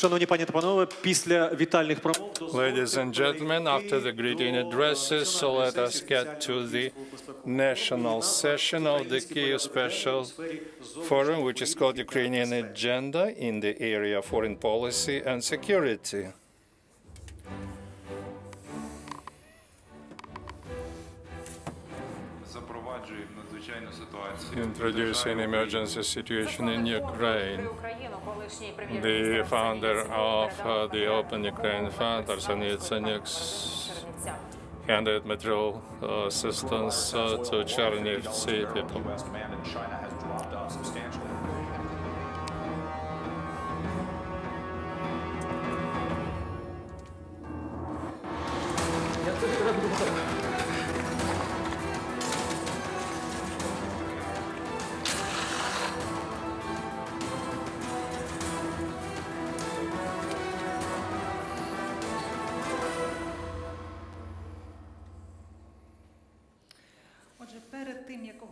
Ladies and gentlemen, after the greeting addresses, so let us get to the national session of the Kyiv Special Forum, which is called Ukrainian Agenda in the area of foreign policy and security. Introducing emergency situation in Ukraine. The founder of the Open Ukraine Fund, Arseniy Yatsenyuk, handed material assistance to Chernivtsi people.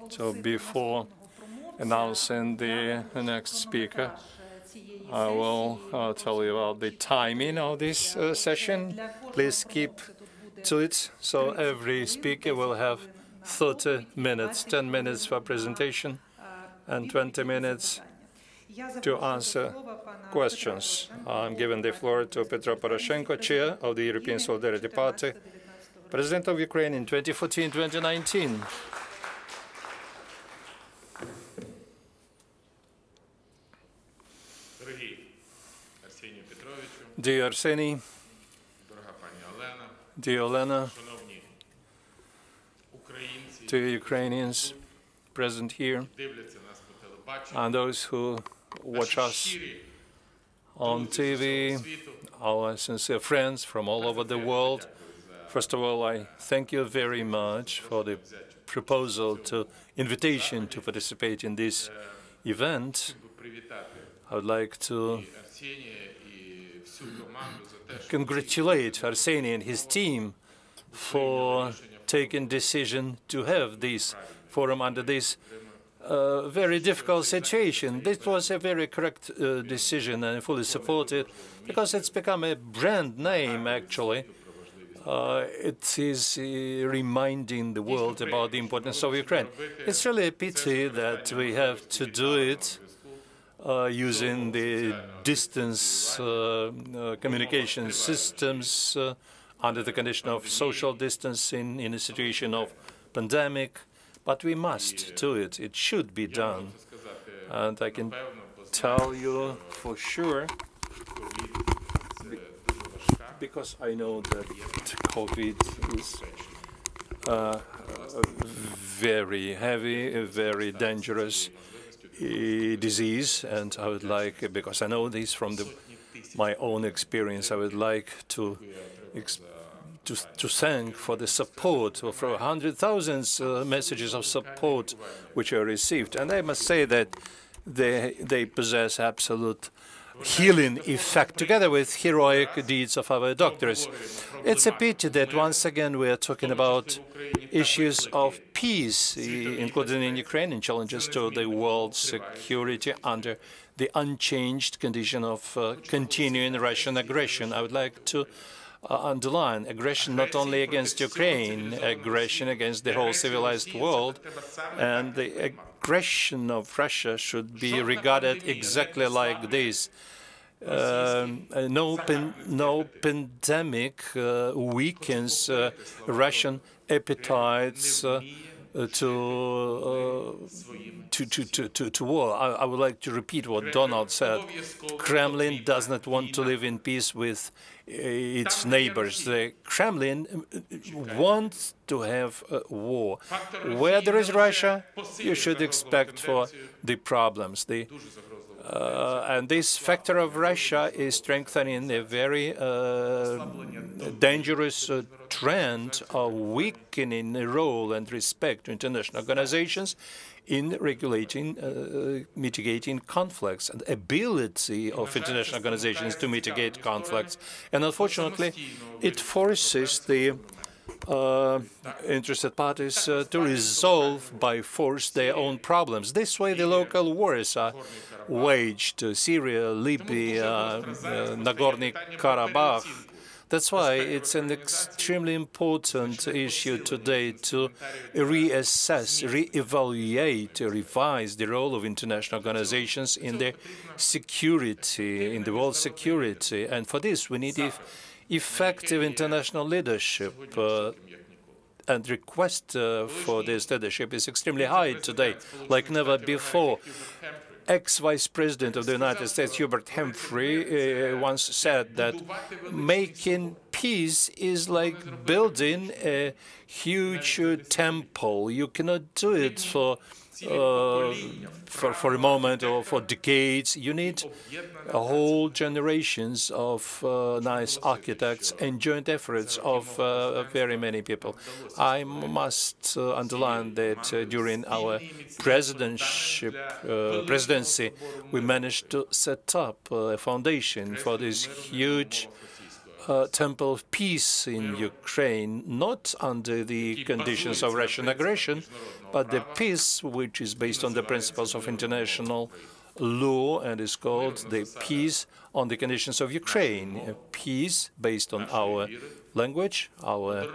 So before announcing the next speaker, I will tell you about the timing of this session. Please keep to it. So every speaker will have 30 minutes, 10 minutes for presentation and 20 minutes to answer questions. I'm giving the floor to Petro Poroshenko, chair of the European Solidarity Party, President of Ukraine in 2014-2019. Dear Arseniy, dear Olena, dear Ukrainians present here, and those who watch us on TV, our sincere friends from all over the world, first of all, I thank you very much for the proposal to invitation to participate in this event. I would like to congratulate Arseniy and his team for taking decision to have this forum under this very difficult situation. This was a very correct decision, and I fully support it because it's become a brand name, actually. It is reminding the world about the importance of Ukraine. It's really a pity that we have to do it using the distance communication systems under the condition of social distancing in a situation of pandemic, but we must do it. It should be done. And I can tell you for sure, because I know that COVID is very heavy, a very dangerous disease, and I would like, because I know this from my own experience, I would like to thank for the support, for 100,000 messages of support which I received, and I must say that they possess absolute healing effect, together with heroic deeds of our doctors. It's a pity that once again we are talking about issues of peace, including in Ukraine, and challenges to the world's security under the unchanged condition of continuing Russian aggression. I would like to underline aggression not only against Ukraine, aggression against the whole civilized world, and the aggression of Russia should be regarded exactly like this. No pandemic weakens Russian appetites to war. I would like to repeat what Donald said. Kremlin does not want to live in peace with its neighbors. The Kremlin wants to have war. Where there is Russia, you should expect for the problems. And this factor of Russia is strengthening a very dangerous trend of weakening the role and respect to international organizations in regulating, mitigating conflicts, and ability of international organizations to mitigate conflicts. And unfortunately, it forces the interested parties to resolve by force their own problems. This way, the local wars are waged: Syria, Libya, Nagorno-Karabakh. That's why it's an extremely important issue today to reassess, reevaluate, revise the role of international organizations in their security, in the world security. And for this, we need effective international leadership. And request for this leadership is extremely high today, like never before. Ex-Vice President of the United States, Hubert Humphrey, once said that making peace is like building a huge temple. You cannot do it for a moment or for decades. You need a whole generations of nice architects and joint efforts of very many people. I must underline that during our presidency, we managed to set up a foundation for this huge temple of peace in Ukraine, not under the conditions of Russian aggression, but the peace which is based on the principles of international law and is called the peace on the conditions of Ukraine, a peace based on our language, our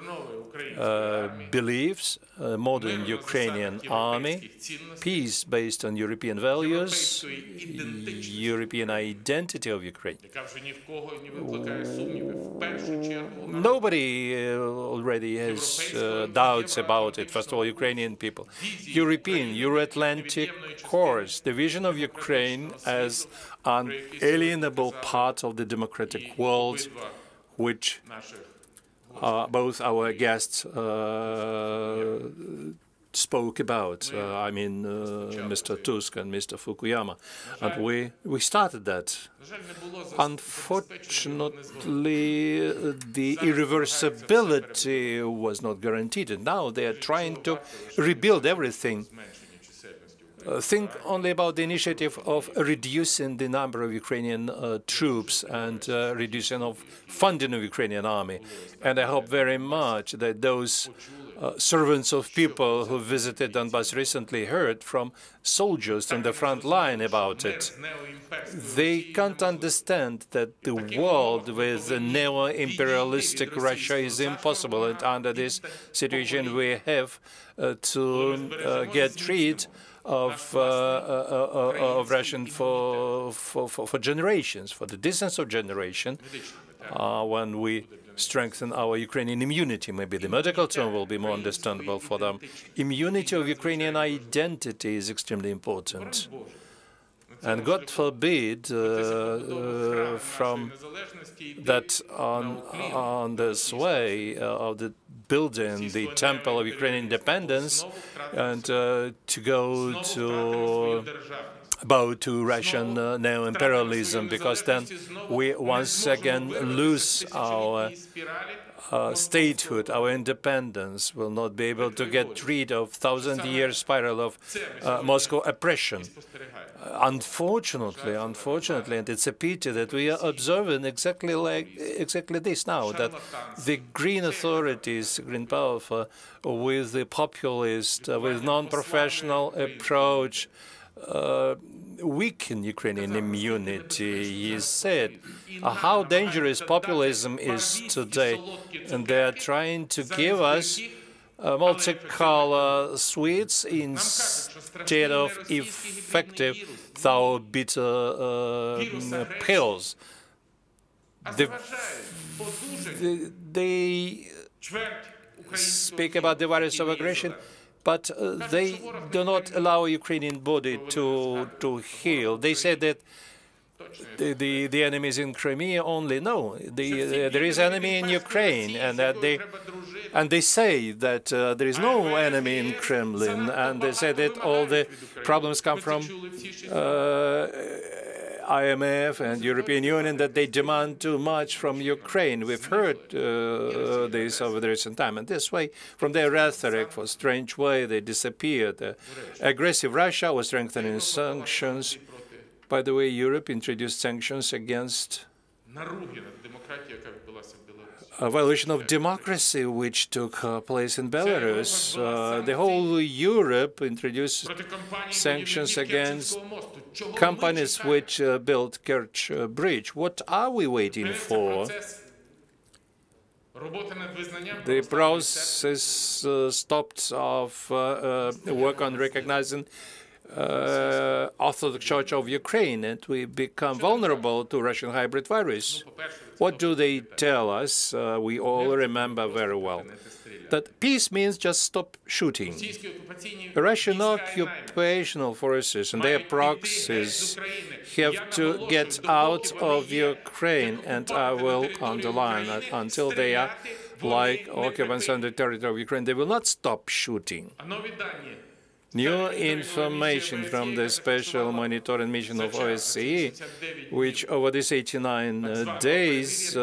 beliefs, modern Ukrainian army, peace based on European values, European identity of Ukraine. Nobody already has doubts about it. First of all, Ukrainian people. European, Euro-Atlantic course, the vision of Ukraine as an alienable part of the democratic world, which both our guests spoke about. I mean, Mr. Tusk and Mr. Fukuyama, and we started that. Unfortunately, the irreversibility was not guaranteed, and now they are trying to rebuild everything. Think only about the initiative of reducing the number of Ukrainian troops and reducing of funding of Ukrainian army. And I hope very much that those servants of people who visited Donbass recently heard from soldiers on the front line about it. They can't understand that the world with a neo-imperialistic Russia is impossible, and under this situation we have to get rid of Russian for generations, for the distance of generation, when we strengthen our Ukrainian immunity. Maybe the medical term will be more understandable for them. Immunity of Ukrainian identity is extremely important. And God forbid from that on this way of the building the temple of Ukrainian independence and to go to bow to Russian neo-imperialism, because then we once again lose our statehood, our independence, will not be able to get rid of thousand-year spiral of Moscow oppression. Unfortunately, and it's a pity that we are observing exactly this now, that the green authorities, green power, with the populist, with non-professional approach, weaken Ukrainian immunity. He said how dangerous populism is today, and they are trying to give us multicolor sweets instead of effective, though bitter pills. They speak about the virus of aggression, but they do not allow Ukrainian body to heal. They said that the enemy is in Crimea only. No, there is enemy in Ukraine, and that they say that there is no enemy in Kremlin, and they say that all the problems come from IMF and European Union, that they demand too much from Ukraine. We've heard this over the recent time, and this way, from their rhetoric, for a strange way, they disappeared. Aggressive Russia was strengthening sanctions. By the way, Europe introduced sanctions against violation of democracy which took place in Belarus. The whole Europe introduced sanctions against companies which built Kerch Bridge. What are we waiting for? The process stopped of work on recognizing Orthodox Church of Ukraine, and we become vulnerable to Russian hybrid virus. What do they tell us? We all remember very well that peace means just stop shooting. The Russian occupational forces and their proxies have to get out of Ukraine, and I will underline that until they are like occupants on the territory of Ukraine, they will not stop shooting. New information from the Special Monitoring Mission of OSCE, which over these 89 days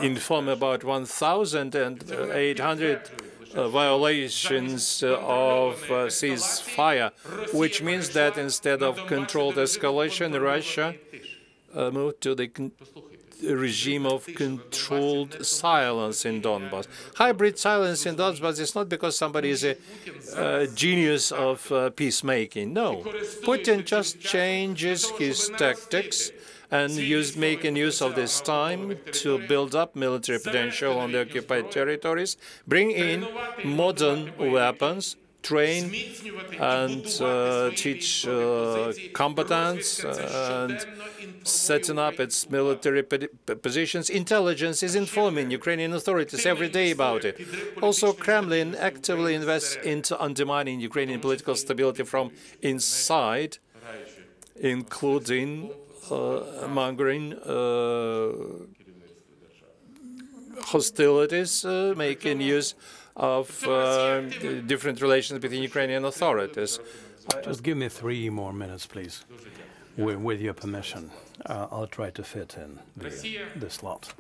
inform about 1,800 violations of ceasefire, which means that instead of controlled escalation, Russia moved to the regime of controlled silence in Donbas. Hybrid silence in Donbas is not because somebody is a genius of peacemaking. No. Putin just changes his tactics and making use of this time to build up military potential on the occupied territories, bring in modern weapons, train and teach combatants, and setting up its military positions. Intelligence is informing Ukrainian authorities every day about it. Also, Kremlin actively invests into undermining Ukrainian political stability from inside, including mongering hostilities, making use of different relations between Ukrainian authorities. Just give me 3 more minutes, please, with your permission. I'll try to fit in the slot.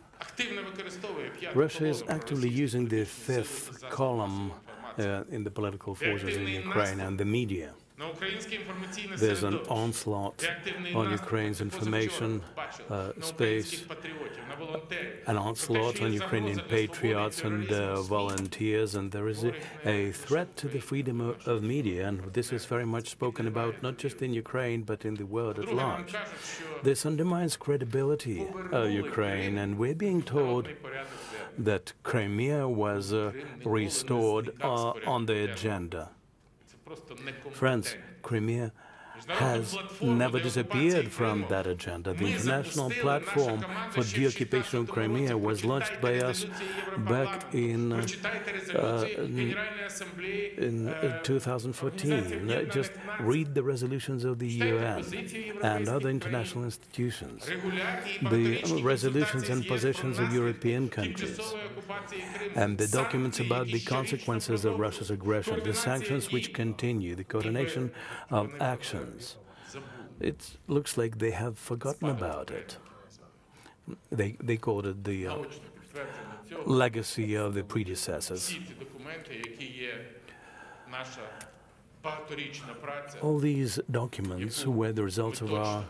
Russia is actively using the 5th column in the political forces in Ukraine and the media. There's an onslaught on Ukraine's information space, an onslaught on Ukrainian patriots and volunteers, and there is a threat to the freedom of media, and this is very much spoken about not just in Ukraine but in the world at large. This undermines credibility of Ukraine, and we're being told that Crimea was restored on the agenda. Friends, Crimea has never disappeared from that agenda. The international platform for deoccupation of Crimea was launched by us back in 2014. Just read the resolutions of the UN and other international institutions, the resolutions and positions of European countries, and the documents about the consequences of Russia's aggression, the sanctions which continue, the coordination of actions. It looks like they have forgotten about it. They called it the legacy of the predecessors. All these documents were the results of our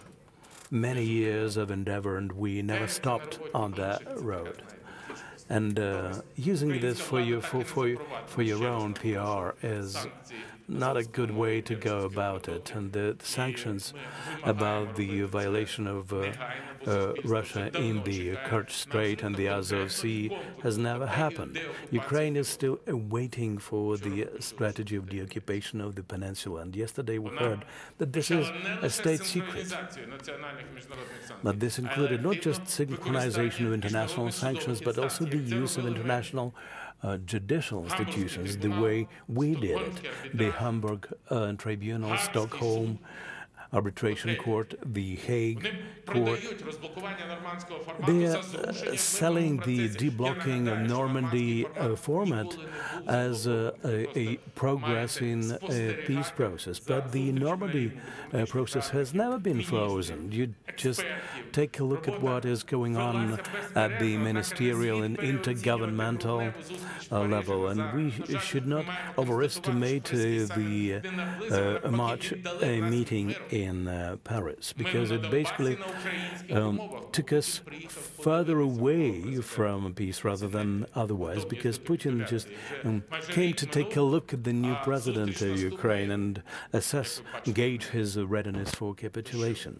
many years of endeavor, and we never stopped on that road. And using this for your own PR is not a good way to go about it. And the sanctions about the violation of Russia in the Kerch Strait and the Azov Sea has never happened. Ukraine is still waiting for the strategy of deoccupation of the peninsula. And yesterday we heard that this is a state secret. But this included not just synchronization of international sanctions, but also the use of international judicial institutions, the way we did it. The Hamburg Tribunal, Stockholm Arbitration Court, the Hague Court. They are selling the deblocking of Normandy format as a progress in a peace process. But the Normandy process has never been frozen. You just take a look at what is going on at the ministerial and intergovernmental level, and we should not overestimate the March meeting in in Paris, because it basically took us further away from peace rather than otherwise, because Putin just came to take a look at the new president of Ukraine and assess, gauge his readiness for capitulation.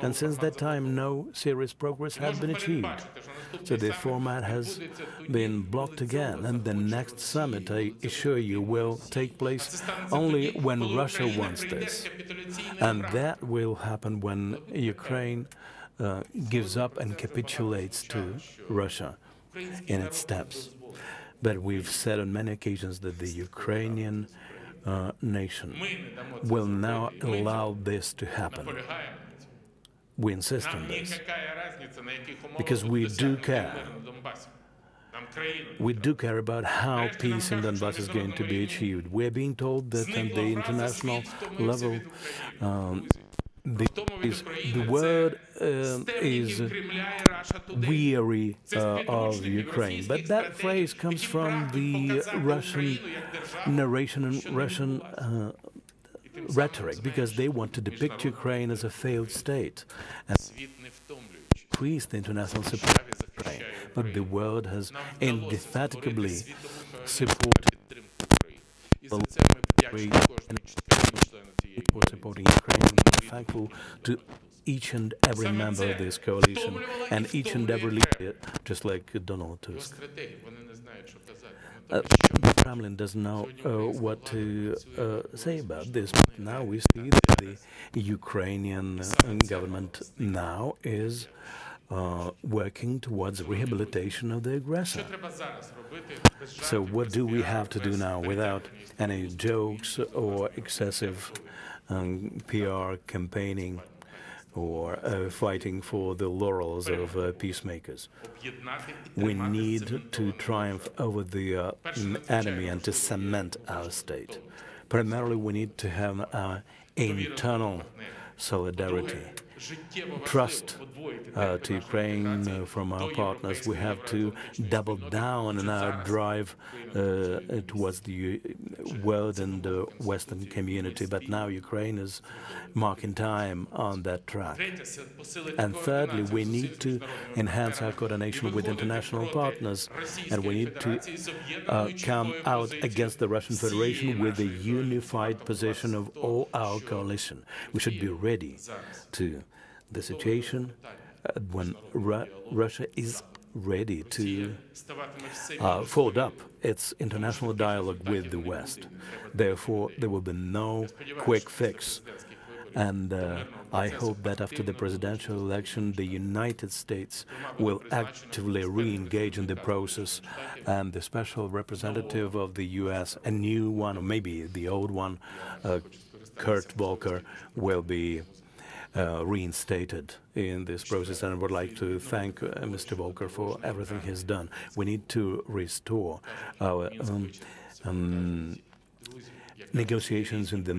And since that time, no serious progress has been achieved. So the format has been blocked again, and the next summit, I assure you, will take place only when Russia wants this. And that will happen when Ukraine gives up and capitulates to Russia in its steps. But we've said on many occasions that the Ukrainian nation will not allow this to happen. We insist on this, because we do care. We do care about how peace in Donbass is going to be achieved. We're being told that at the international level, the world is weary of Ukraine. But that phrase comes from the Russian narration and Russian rhetoric, because they want to depict Ukraine as a failed state and increase the international support for Ukraine. But the world has indefatigably supported supporting Ukraine. I'm thankful to each and every member of this coalition and each and every leader, just like Donald Tusk. The Kremlin doesn't know what to say about this. But now we see that the Ukrainian government now is working towards rehabilitation of the aggressor. So what do we have to do now without any jokes or excessive PR campaigning or fighting for the laurels of peacemakers? We need to triumph over the enemy and to cement our state. Primarily, we need to have internal solidarity, trust to Ukraine from our partners. We have to double down in our drive towards the world and the Western community. But now Ukraine is marking time on that track. And thirdly, we need to enhance our coordination with international partners, and we need to come out against the Russian Federation with a unified position of all our coalition. We should be ready to the situation when Russia is ready to fold up its international dialogue with the West. Therefore, there will be no quick fix. And I hope that after the presidential election, the United States will actively re-engage in the process, and the special representative of the U.S., a new one, or maybe the old one, Kurt Volker, will be reinstated in this process, and I would like to thank Mr. Volker for everything he's done. We need to restore our negotiations in the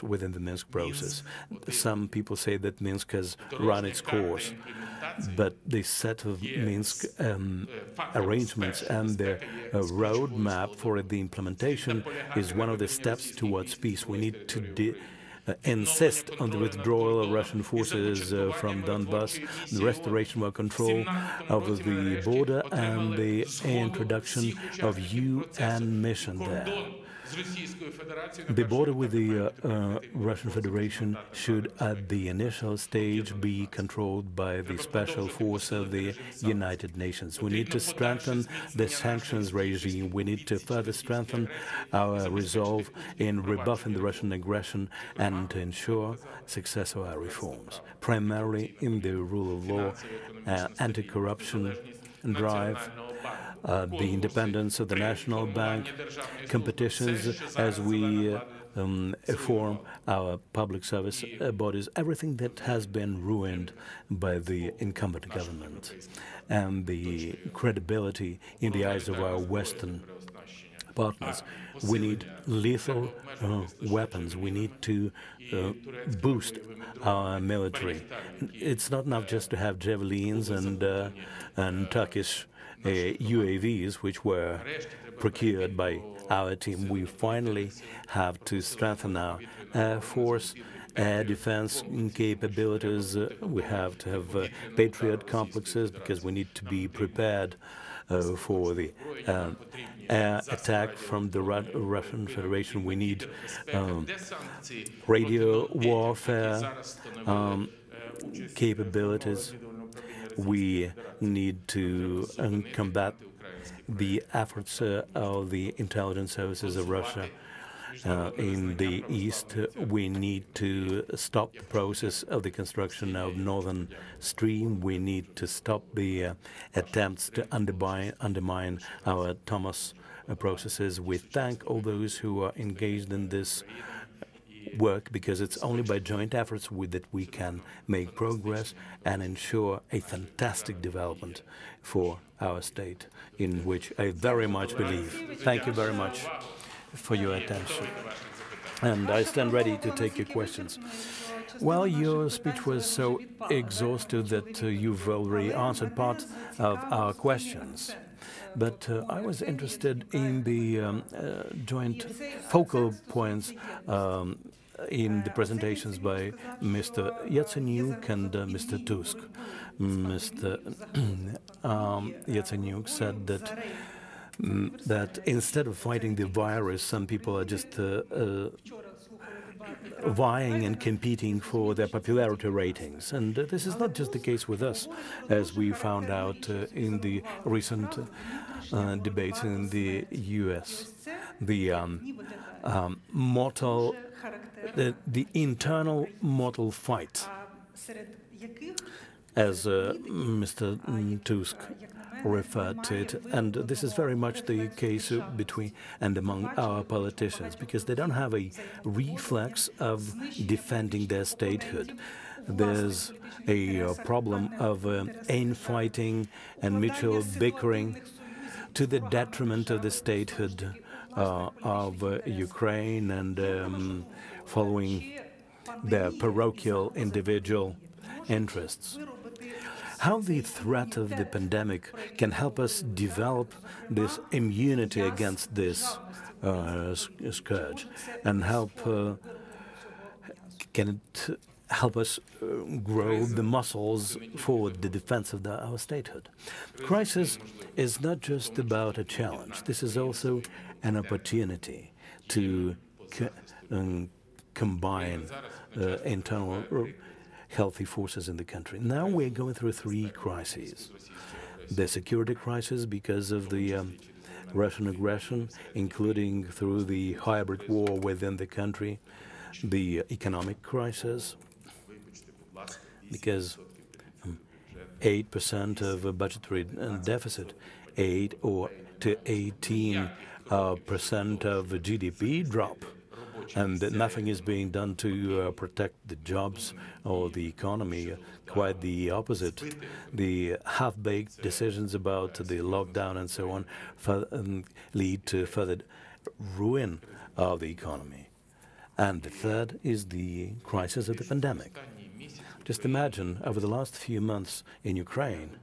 within the Minsk process. Some people say that Minsk has run its course, but the set of Minsk arrangements and the roadmap for the implementation is one of the steps towards peace. We need to insist on the withdrawal of Russian forces from Donbass, the restoration of control over the border, and the introduction of UN mission there. The border with the Russian Federation should, at the initial stage, be controlled by the special force of the United Nations. We need to strengthen the sanctions regime. We need to further strengthen our resolve in rebuffing the Russian aggression and to ensure success of our reforms, primarily in the rule of law, anti-corruption drive, the independence of the National Bank, competitions as we form our public service bodies, everything that has been ruined by the incumbent government, and the credibility in the eyes of our Western partners. We need lethal weapons. We need to boost our military. It's not enough just to have javelins and Turkish UAVs, which were procured by our team. We finally have to strengthen our air force air defense capabilities. We have to have Patriot complexes because we need to be prepared for the air attack from the Russian Federation. We need radio warfare capabilities. We need to combat the efforts of the intelligence services of Russia. In the east, we need to stop the process of the construction of Northern Stream. We need to stop the attempts to undermine our Thomas processes. We thank all those who are engaged in this work, because it's only by joint efforts that we can make progress and ensure a fantastic development for our state, in which I very much believe. Thank you very much for your attention. And I stand ready to take your questions. Well, your speech was so exhaustive that you've already answered part of our questions. But I was interested in the joint focal points in the presentations by Mr. Yatsenyuk and Mr. Tusk. Mr. Yatsenyuk said that instead of fighting the virus, some people are just vying and competing for their popularity ratings. And this is not just the case with us, as we found out in the recent debates in the US. The internal mortal fight, as Mr. Tusk referred to it, and this is very much the case between and among our politicians, because they don't have a reflex of defending their statehood. There's a problem of infighting and mutual bickering to the detriment of the statehood of Ukraine, and following their parochial individual interests. How the threat of the pandemic can help us develop this immunity against this scourge, and can it help us grow the muscles for the defense of our statehood? Crisis is not just about a challenge. This is also an opportunity to combine internal healthy forces in the country. Now we're going through three crises. The security crisis because of the Russian aggression, including through the hybrid war within the country. The economic crisis, because 8% of a budgetary deficit, 8 to 18% of GDP drop, and nothing is being done to protect the jobs or the economy. Quite the opposite. The half-baked decisions about the lockdown and so on lead to further ruin of the economy. And the third is the crisis of the pandemic. Just imagine, over the last few months in Ukraine,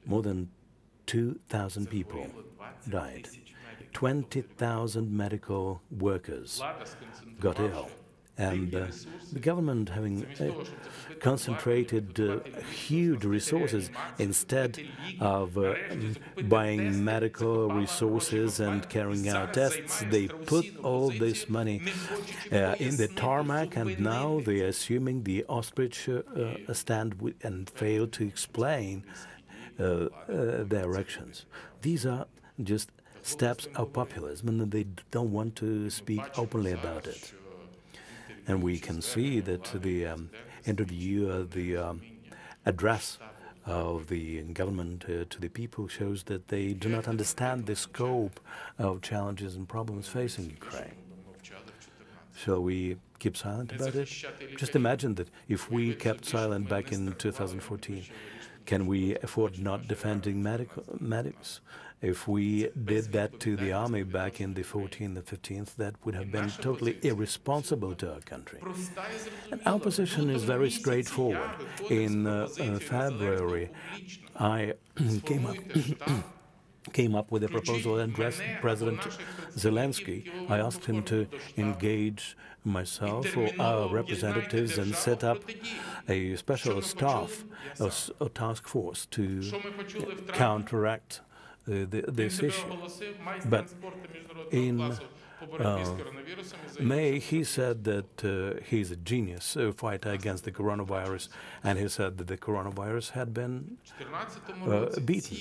more than 2,000 people died. 20,000 medical workers got ill, and the government, having concentrated huge resources, instead of buying medical resources and carrying out tests, they put all this money in the tarmac, and now they are assuming the ostrich stand and fail to explain their actions. These are just steps of populism, and they don't want to speak openly about it. And we can see that the interview, the address of the government to the people shows that they do not understand the scope of challenges and problems facing Ukraine. Shall we keep silent about it? Just imagine that if we kept silent back in 2014, can we afford not defending medics? If we did that to the army back in the 14th and 15th, that would have been totally irresponsible to our country. And our position is very straightforward. In February, I came up with a proposal and addressed President Zelensky. I asked him to engage myself or our representatives and set up a special staff, a task force to counteract this issue. But in May, he said that he's a genius fighter against the coronavirus, and he said that the coronavirus had been beaten.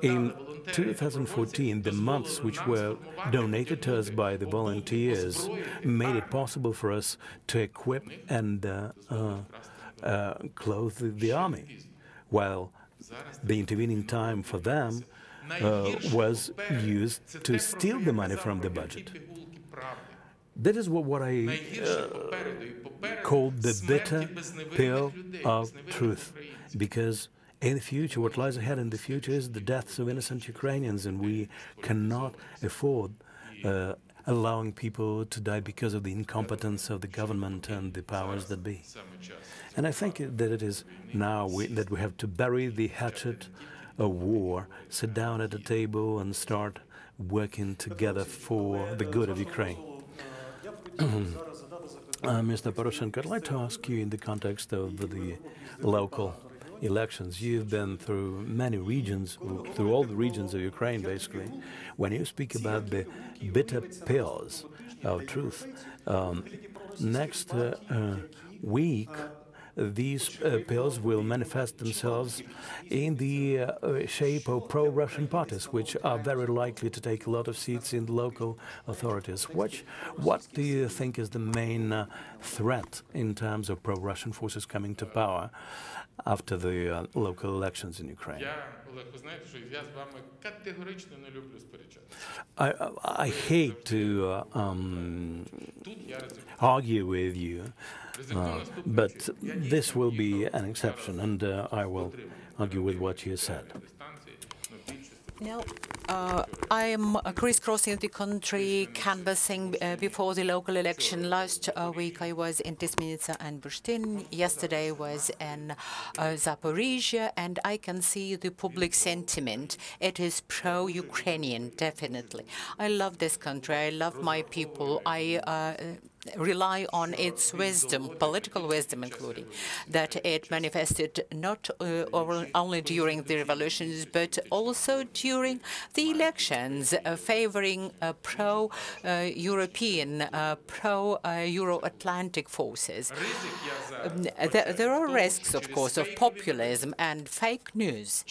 In 2014, the months which were donated to us by the volunteers made it possible for us to equip and clothe the army, while the intervening time for them was used to steal the money from the budget. That is what I called the bitter pill of truth, because in the future, what lies ahead in the future is the deaths of innocent Ukrainians, and we cannot afford allowing people to die because of the incompetence of the government and the powers that be. And I think that it is now that we have to bury the hatchet of war, sit down at a table and start working together for the good of Ukraine. Mr. Poroshenko, I'd like to ask you in the context of the local elections. You've been through many regions, through all the regions of Ukraine, basically. When you speak about the bitter pills of truth, next week, these pills will manifest themselves in the shape of pro-Russian parties, which are very likely to take a lot of seats in the local authorities. What do you think is the main threat in terms of pro-Russian forces coming to power after the local elections in Ukraine? I hate to argue with you, but this will be an exception, and I will argue with what you said. No, I am crisscrossing the country, canvassing before the local election. Last week I was in Tisminica and Bushtin. Yesterday was in Zaporizhia, and I can see the public sentiment. It is pro-Ukrainian, definitely. I love this country. I love my people. I rely on its wisdom, political wisdom including, that it manifested not only during the revolutions, but also during the elections, favoring pro-European, pro-Euro-Atlantic forces. There are risks, of course, of populism and fake news.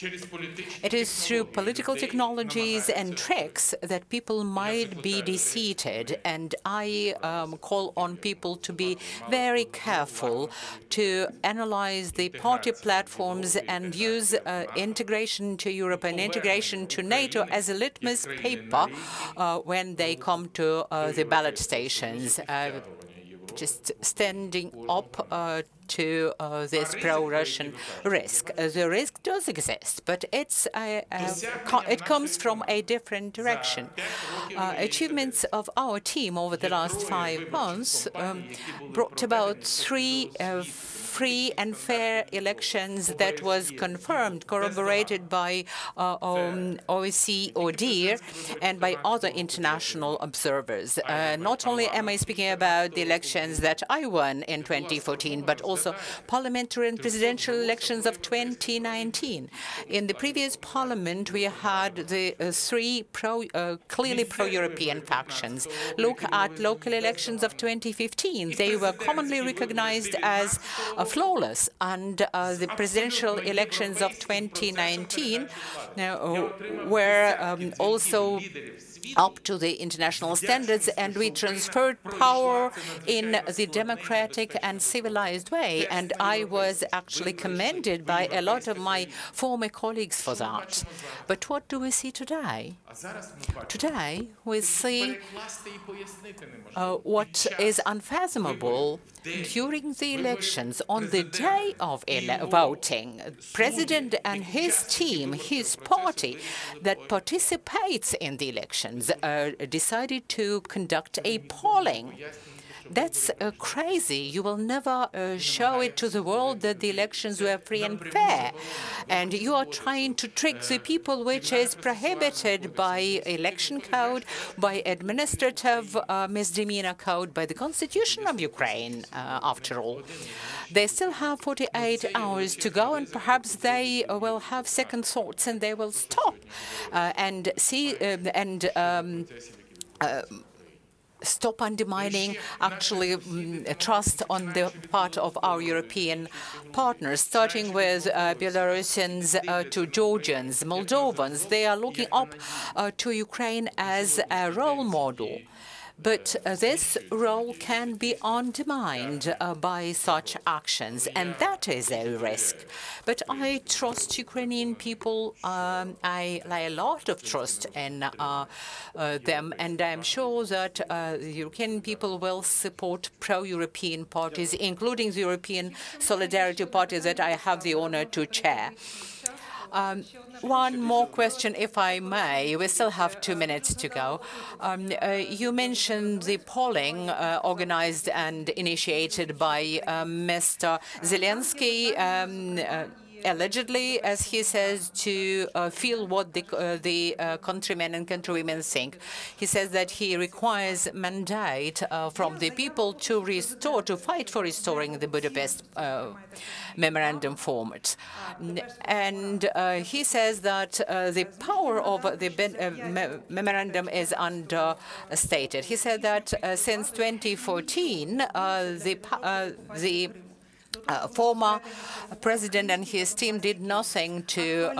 It is through political technologies and tricks that people might be deceived, and I call on people to be very careful to analyze the party platforms and use integration to Europe and integration to NATO as a litmus paper when they come to the ballot stations. Just standing up to this pro-Russian risk. The risk does exist, but it comes from a different direction. Achievements of our team over the last 5 months brought about 3 free and fair elections that was confirmed, corroborated by OSCE, ODIHR, and by other international observers. Not only am I speaking about the elections that I won in 2014, but also parliamentary and presidential elections of 2019. In the previous parliament, we had the 3 clearly pro-European factions. Look at local elections of 2015. They were commonly recognized as flawless, and the presidential elections of 2019 were also up to the international standards, and we transferred power in the democratic and civilized way. And I was actually commended by a lot of my former colleagues for that. But what do we see today? Today, we see what is unfathomable. During the elections, on the day of voting, President and his team, his party that participates in the elections, decided to conduct a polling. That's crazy. You will never show it to the world that the elections were free and fair. And you are trying to trick the people, which is prohibited by election code, by administrative misdemeanor code, by the constitution of Ukraine, after all. They still have 48 hours to go, and perhaps they will have second thoughts and they will stop and see stop undermining actually trust on the part of our European partners, starting with Belarusians to Georgians, Moldovans. They are looking up to Ukraine as a role model. But this role can be undermined by such actions, and that is a risk. But I trust Ukrainian people. I lay a lot of trust in them, and I'm sure that the European people will support pro-European parties, including the European Solidarity Party that I have the honor to chair. One more question, if I may. We still have 2 minutes to go. You mentioned the polling organized and initiated by Mr. Zelensky, allegedly, as he says, to feel what the countrymen and countrywomen think. He says that he requires mandate from the people to fight for restoring the Budapest memorandum format. And he says that the power of the memorandum is understated. He said that since 2014, the former president and his team did nothing to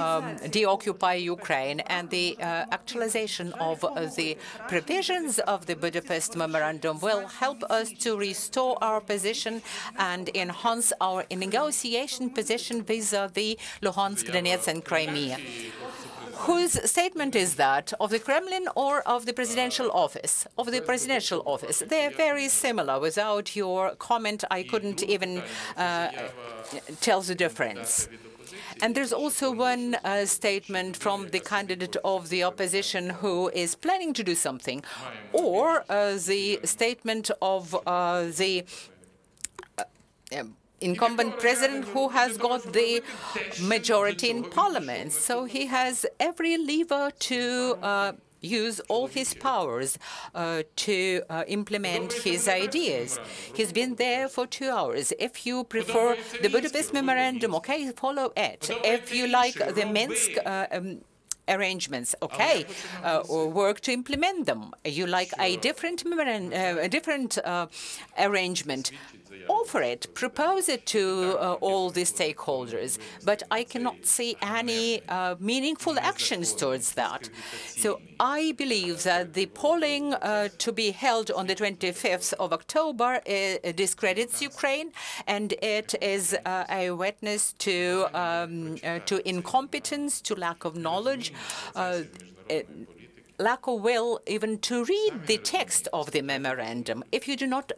deoccupy Ukraine, and the actualization of the provisions of the Budapest Memorandum will help us to restore our position and enhance our negotiation position vis-à-vis Luhansk, Donetsk, and Crimea. Whose statement is that? Of the Kremlin or of the presidential office? Of the presidential office. They are very similar. Without your comment, I couldn't even tell the difference. And there's also one statement from the candidate of the opposition who is planning to do something, or the statement of the incumbent president who has got the majority in parliament. So he has every lever to use all his powers to implement his ideas. He's been there for 2 hours. If you prefer the Budapest Memorandum, okay, follow it. If you like the Minsk arrangements, okay, or work to implement them. You like a different arrangement, offer it, propose it to all the stakeholders. But I cannot see any meaningful actions towards that. So I believe that the polling to be held on the 25th of October discredits Ukraine, and it is a witness to incompetence, to lack of knowledge, lack of will even to read the text of the memorandum. If you do not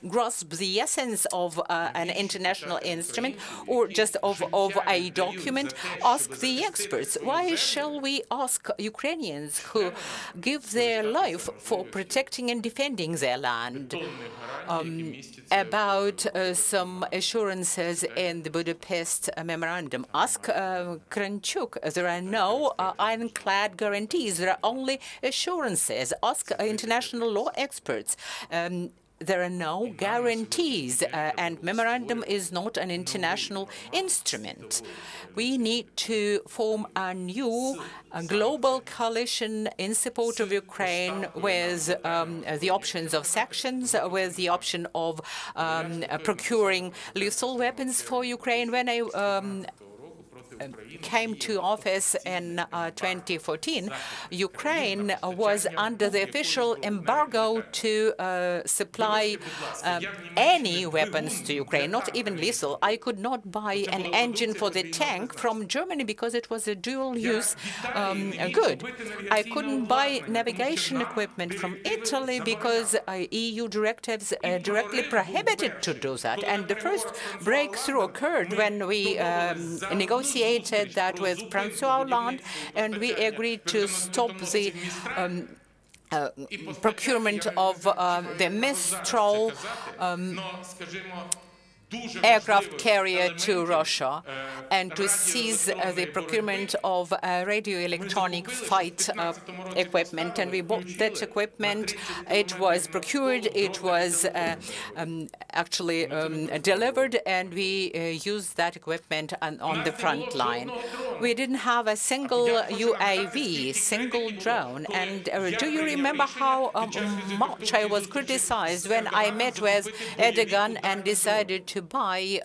grasp the essence of an international instrument or just of a document, ask the experts. Why shall we ask Ukrainians who give their life for protecting and defending their land about some assurances in the Budapest memorandum? Ask Kranchuk. There are no ironclad guarantees. There are only assurances. Ask international law experts. There are no guarantees, and memorandum is not an international instrument. We need to form a new global coalition in support of Ukraine with the options of sanctions, with the option of procuring lethal weapons for Ukraine. When I came to office in 2014, Ukraine was under the official embargo to supply any weapons to Ukraine, not even lethal. I could not buy an engine for the tank from Germany because it was a dual-use good. I couldn't buy navigation equipment from Italy because EU directives directly prohibited to do that. And the first breakthrough occurred when we negotiated that with François Hollande, and we agreed to stop the procurement of the Mistral aircraft carrier to Russia and to seize the procurement of radio electronic fight equipment. And we bought that equipment. It was procured, it was actually delivered, and we used that equipment on the front line. We didn't have a single UAV, single drone. And do you remember how much I was criticized when I met with Erdogan and decided to buy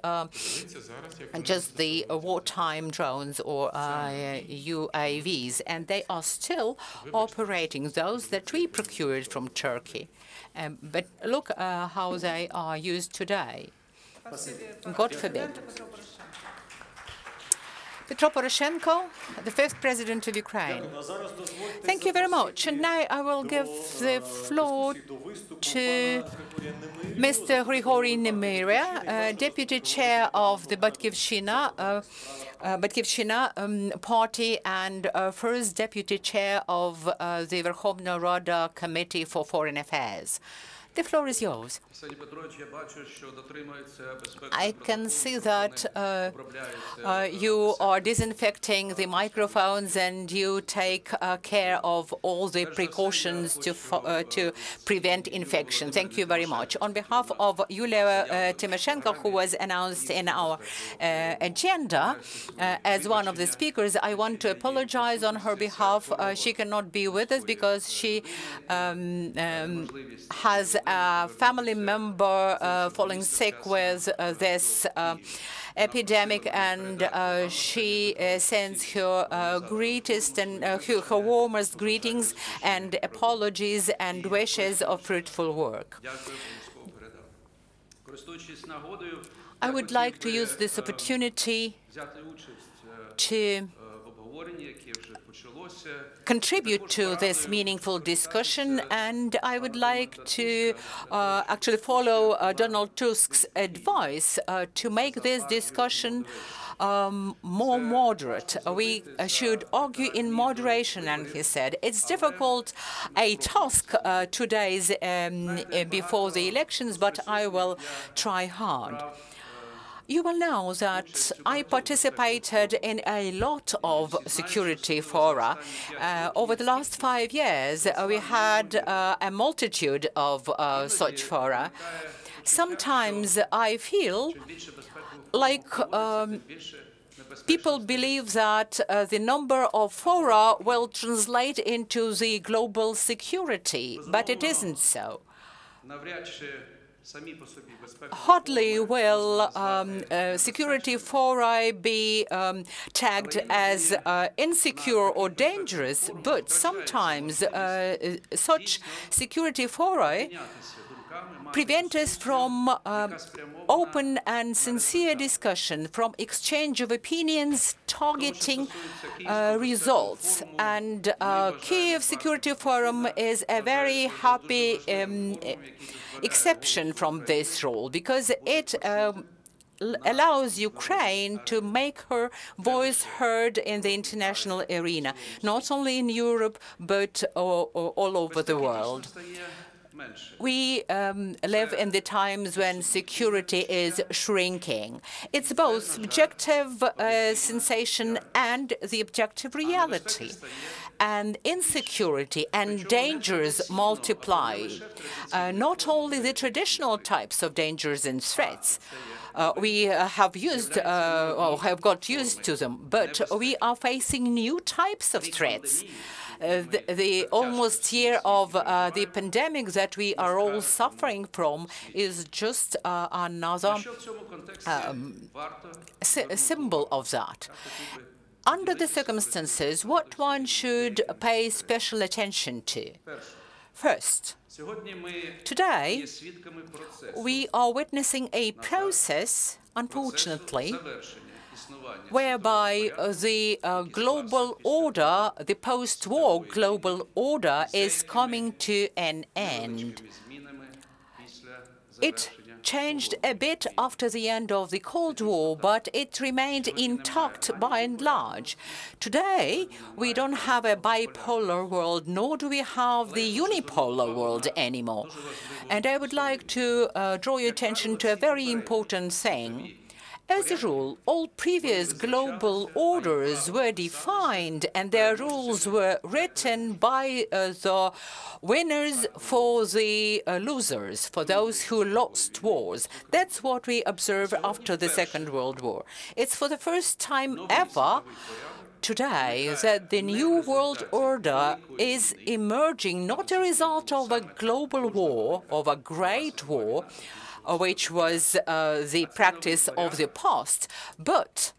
just the wartime drones or UAVs, and they are still operating, those that we procured from Turkey. But look how they are used today. God forbid. Petro Poroshenko, the fifth president of Ukraine. Thank you very much. And now I will give the floor to Mr. Grigory Nemyria, deputy chair of the Batkivshina party and first deputy chair of the Verkhovna Rada Committee for Foreign Affairs. The floor is yours. I can see that you are disinfecting the microphones and you take care of all the precautions to prevent infection. Thank you very much. On behalf of Yulia Tymoshenko, who was announced in our agenda as one of the speakers, I want to apologize on her behalf. She cannot be with us because she has a family member falling sick with this epidemic, and she sends her greatest and her warmest greetings and apologies and wishes of fruitful work. I would like to use this opportunity to contribute to this meaningful discussion, and I would like to actually follow Donald Tusk's advice to make this discussion more moderate. We should argue in moderation, and he said. It's difficult, a task 2 days before the elections, but I will try hard. You will know that I participated in a lot of security fora. Over the last 5 years, we had a multitude of such fora. Sometimes I feel like people believe that the number of fora will translate into the global security, but it isn't so. Hardly will security fora be tagged as insecure or dangerous, but sometimes such security fora prevent us from open and sincere discussion, from exchange of opinions targeting results. And Kiev Security Forum is a very happy exception from this rule, because it allows Ukraine to make her voice heard in the international arena, not only in Europe, but all over the world. We live in the times when security is shrinking. It's both subjective sensation and the objective reality. And insecurity and dangers multiply. Not only the traditional types of dangers and threats, we have used or have got used to them, but we are facing new types of threats. The almost year of the pandemic that we are all suffering from is just another symbol of that. Under the circumstances, what one should pay special attention to? First, today we are witnessing a process, unfortunately, whereby the global order, the post-war global order, is coming to an end. It changed a bit after the end of the Cold War, but it remained intact by and large. Today, we don't have a bipolar world, nor do we have the unipolar world anymore. And I would like to draw your attention to a very important thing. As a rule, all previous global orders were defined and their rules were written by the winners for the losers, for those who lost wars. That's what we observed after the Second World War. It's for the first time ever today that the New World Order is emerging not a result of a global war, of a great war, which was the practice of the past, but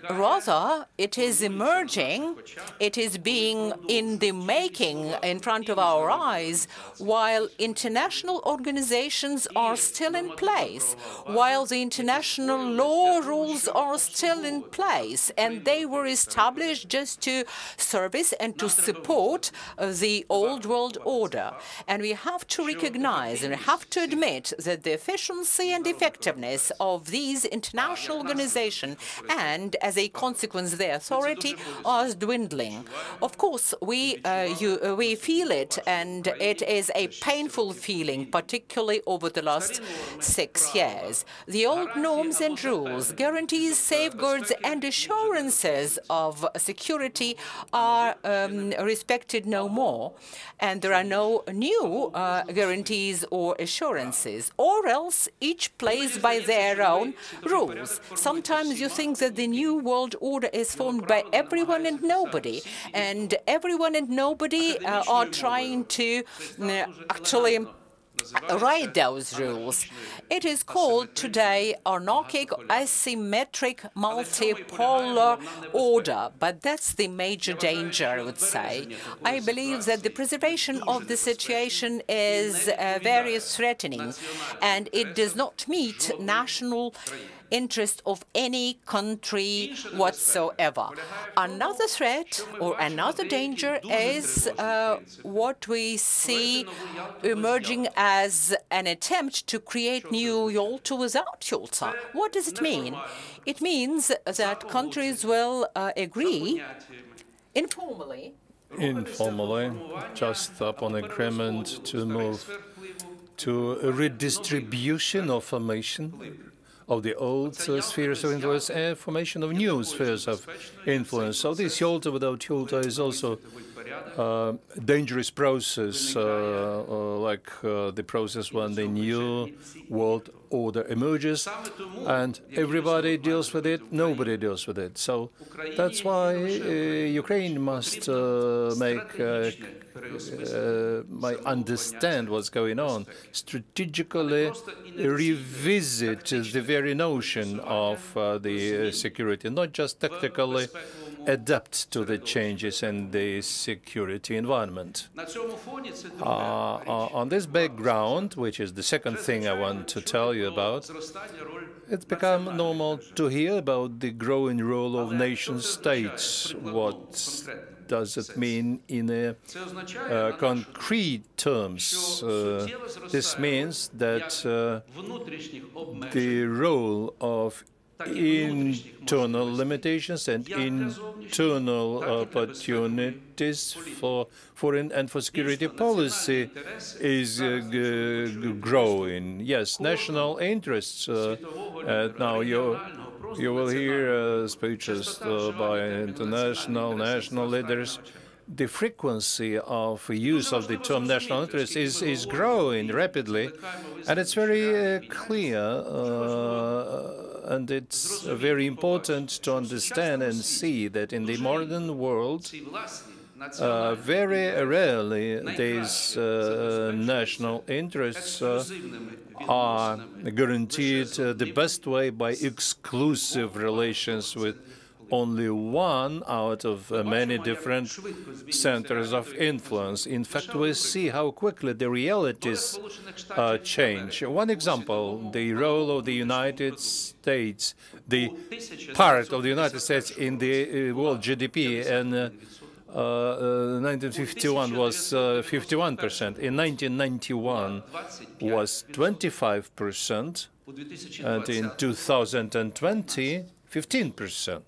rather it is emerging, it is being in the making in front of our eyes, while international organizations are still in place, while the international law rules are still in place, and they were established just to service and to support the old world order. And we have to recognize and we have to admit that the efficiency and effectiveness of these international organizations and as a consequence, the authority are dwindling. Of course, we feel it, and it is a painful feeling, particularly over the last 6 years. The old norms and rules, guarantees, safeguards, and assurances of security are respected no more, and there are no new guarantees or assurances, or else each plays by their own rules. Sometimes you think that the new world order is formed by everyone and nobody, and everyone and nobody are trying to actually write those rules. It is called today anarchic, asymmetric, multipolar order, but that's the major danger, I would say. I believe that the preservation of the situation is very threatening, and it does not meet national interest of any country whatsoever. Another threat or another danger is what we see emerging as an attempt to create new Yalta without Yalta. What does it mean? It means that countries will agree informally, just upon agreement to move to a redistribution of formation of the old spheres of influence and formation of new spheres of influence. So this Yalta without Yalta is also a dangerous process, like the process when the new world order emerges and everybody deals with it, nobody deals with it. So that's why Ukraine must understand what's going on, strategically revisit the very notion of the security, not just tactically adapt to the changes in the security environment. On this background, which is the second thing I want to tell you about, it's become normal to hear about the growing role of nation-states. What does it mean in concrete terms? This means that the role of internal limitations and internal opportunities for foreign and for security policy is growing. Yes, national interests. Now you will hear speeches by international, national leaders. The frequency of use of the term national interest is growing rapidly, and it's very clear, and it's very important to understand and see that in the modern world, very rarely these national interests are guaranteed the best way by exclusive relations with only one out of many different centers of influence. In fact, we see how quickly the realities change. One example, the role of the United States, the part of the United States in the world GDP, and 1951 was 51%. In 1991 was 25%, and in 2020, 15%.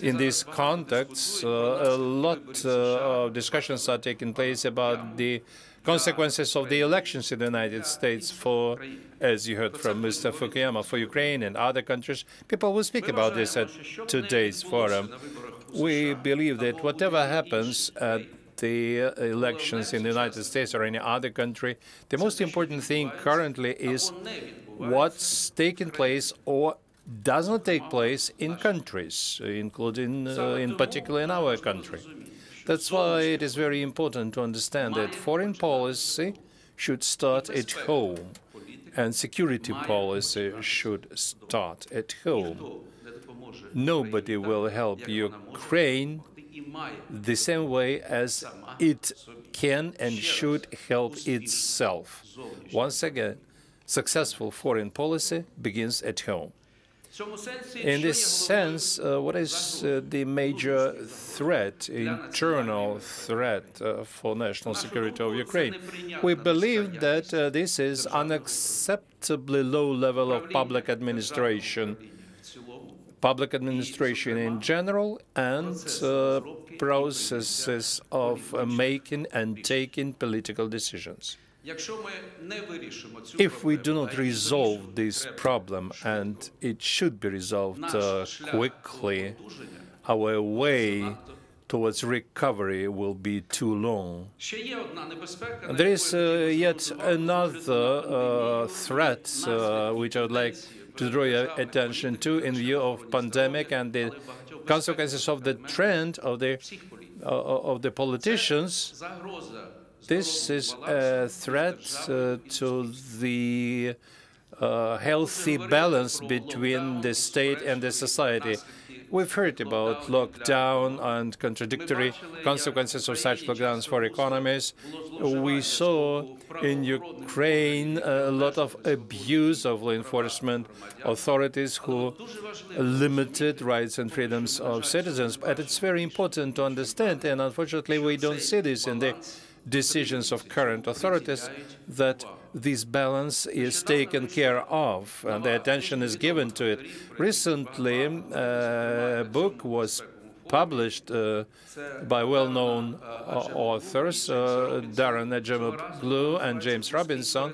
In this context, a lot of discussions are taking place about the consequences of the elections in the United States for, as you heard from Mr. Fukuyama, for Ukraine and other countries. People will speak about this at today's forum. We believe that whatever happens at the elections in the United States or any other country, the most important thing currently is what's taking place or does not take place in countries, including in particular in our country. That's why it is very important to understand that foreign policy should start at home, and security policy should start at home. Nobody will help Ukraine the same way as it can and should help itself. Once again, successful foreign policy begins at home. In this sense, what is the major threat, internal threat for national security of Ukraine? We believe that this is unacceptably low level of public administration in general, and processes of making and taking political decisions. If we do not resolve this problem, and it should be resolved quickly, our way towards recovery will be too long. And there is yet another threat which I would like to draw your attention to in view of pandemic and the consequences of the trend of the politicians. This is a threat to the healthy balance between the state and the society. We've heard about lockdown and contradictory consequences of such lockdowns for economies. We saw in Ukraine a lot of abuse of law enforcement authorities who limited rights and freedoms of citizens. But it's very important to understand, and unfortunately we don't see this in the decisions of current authorities, that this balance is taken care of and the attention is given to it. Recently, a book was published by well-known authors, Darren Acemoglu and James Robinson.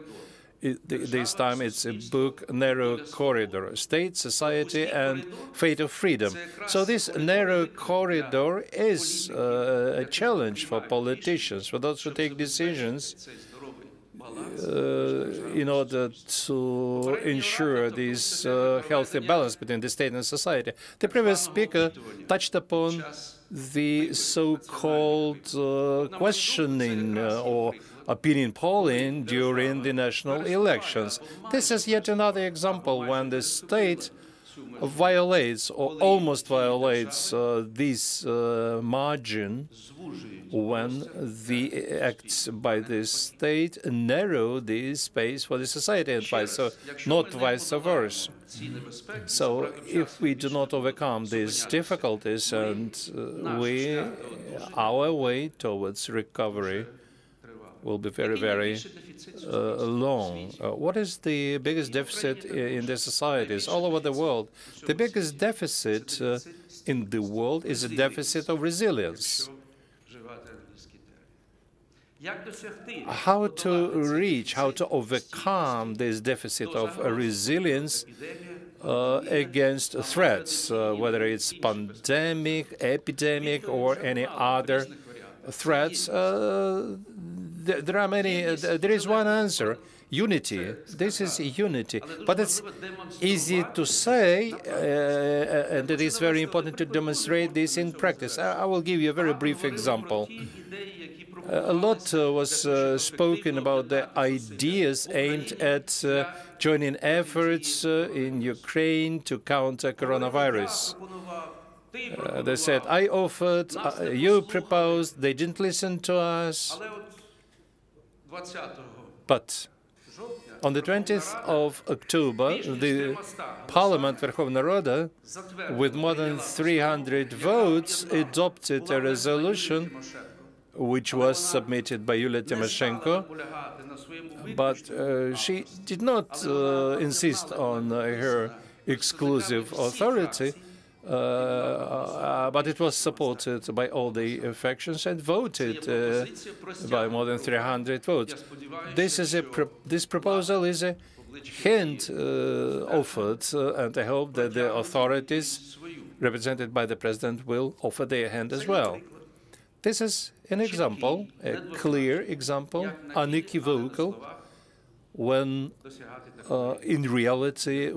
This time it's a book, Narrow Corridor, State, Society and Fate of Freedom. So this narrow corridor is a challenge for politicians, for those who take decisions in order to ensure this healthy balance between the state and society. The previous speaker touched upon the so-called questioning or opinion polling during the national elections. This is yet another example when the state violates or almost violates this margin, when the acts by the state narrow the space for the society and not vice versa. So if we do not overcome these difficulties, and our way towards recovery will be very, very long. What is the biggest deficit in the societies all over the world? The biggest deficit in the world is a deficit of resilience. How to overcome this deficit of resilience against threats, whether it's pandemic, epidemic, or any other threats. There are many. There is one answer: unity. This is unity. But it's easy to say, and it is very important to demonstrate this in practice. I will give you a very brief example. A lot was spoken about the ideas aimed at joining efforts in Ukraine to counter coronavirus. They said, I offered, you proposed, they didn't listen to us. But On the 20th of October, the Parliament Verkhovna Rada, with more than 300 votes, adopted a resolution which was submitted by Yulia Tymoshenko, but she did not insist on her exclusive authority, but it was supported by all the factions and voted by more than 300 votes. This proposal is a hint offered, and I hope that the authorities represented by the President will offer their hand as well. This is an example, a clear example, unequivocal, when in reality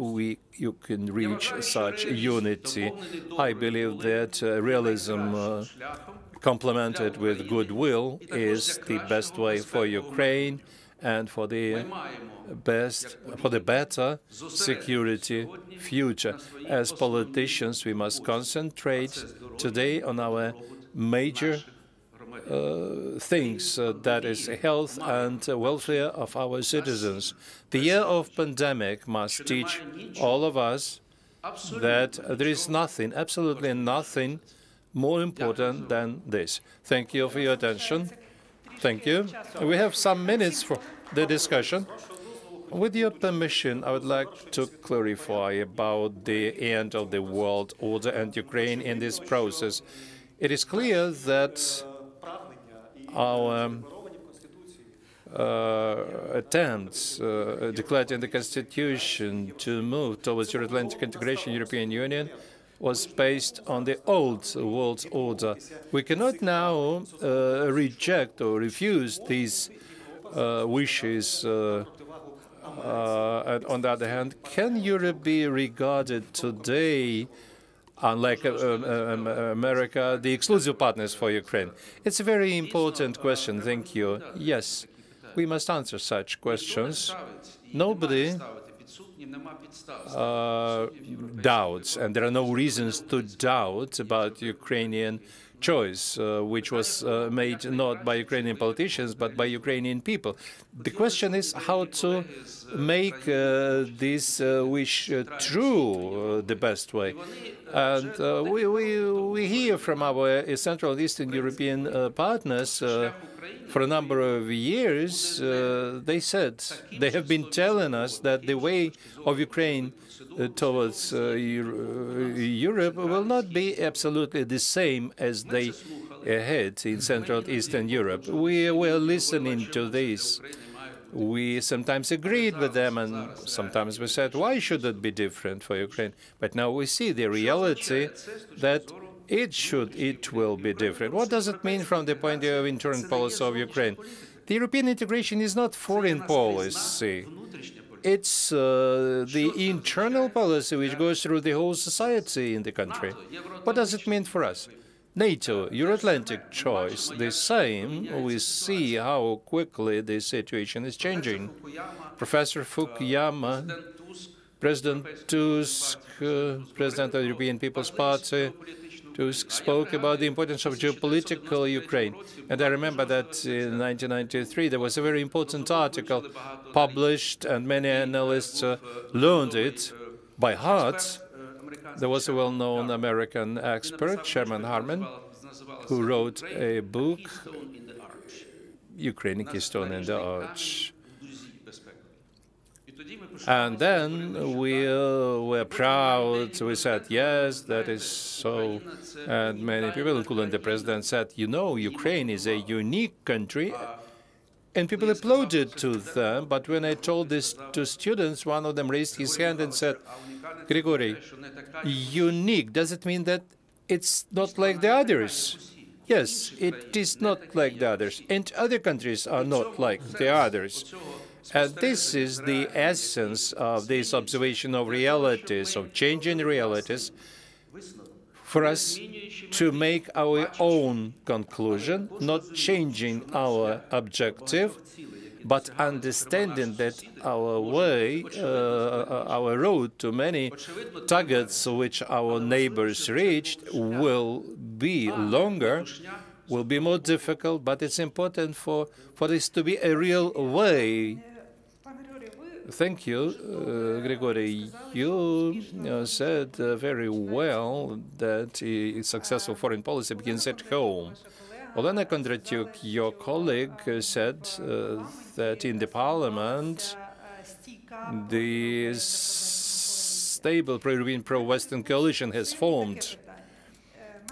you can reach such unity. I believe that realism complemented with goodwill is the best way for Ukraine and for the better security future. As politicians, we must concentrate today on our major things, that is health and welfare of our citizens. The year of pandemic must teach all of us that there is nothing, absolutely nothing, more important than this. Thank you for your attention. Thank you. We have some minutes for the discussion. With your permission, I would like to clarify about the end of the world order and Ukraine in this process. It is clear that our attempts declared in the Constitution to move towards Euro-Atlantic integration, European Union, was based on the old world order. We cannot now reject or refuse these wishes. And on the other hand, can Europe be regarded today, unlike America, the exclusive partners for Ukraine? It's a very important question. Thank you. Yes, we must answer such questions. Nobody doubts, and there are no reasons to doubt about Ukrainian choice, which was made not by Ukrainian politicians, but by Ukrainian people. The question is how to make this wish true the best way. And we hear from our Central and Eastern European partners for a number of years. They have been telling us that the way of Ukraine towards Europe will not be absolutely the same as they had in Central and Eastern Europe. We were listening to this. We sometimes agreed with them, and sometimes we said, why should it be different for Ukraine? But now we see the reality that it will be different. What does it mean from the point of view of internal policy of Ukraine? The European integration is not foreign policy. It's the internal policy which goes through the whole society in the country. What does it mean for us? NATO, Euro-Atlantic choice, the same. We see how quickly the situation is changing. Professor Fukuyama, President Tusk, President of the European People's Party, Tusk spoke about the importance of geopolitical Ukraine. And I remember that in 1993 there was a very important article published, and many analysts learned it by heart. There was a well-known American expert, Sherman Harmon, who wrote a book, Ukraine, Keystone in the Arch. And then we were proud. We said, yes, that is so. And many people, including the president, said, you know, Ukraine is a unique country. And people applauded to them. But when I told this to students, one of them raised his hand and said, Grigory, unique, does it mean that it's not like the others? Yes, it is not like the others. And other countries are not like the others. And this is the essence of this observation of realities, of changing realities, for us to make our own conclusion, not changing our objective, but understanding that our way, our road to many targets which our neighbors reached will be longer, will be more difficult, but it's important for this to be a real way. Thank you, Grigory. You said very well that successful foreign policy begins at home. Olena Kondratyuk, your colleague, said that in the parliament, the stable pro-European, pro-Western coalition has formed.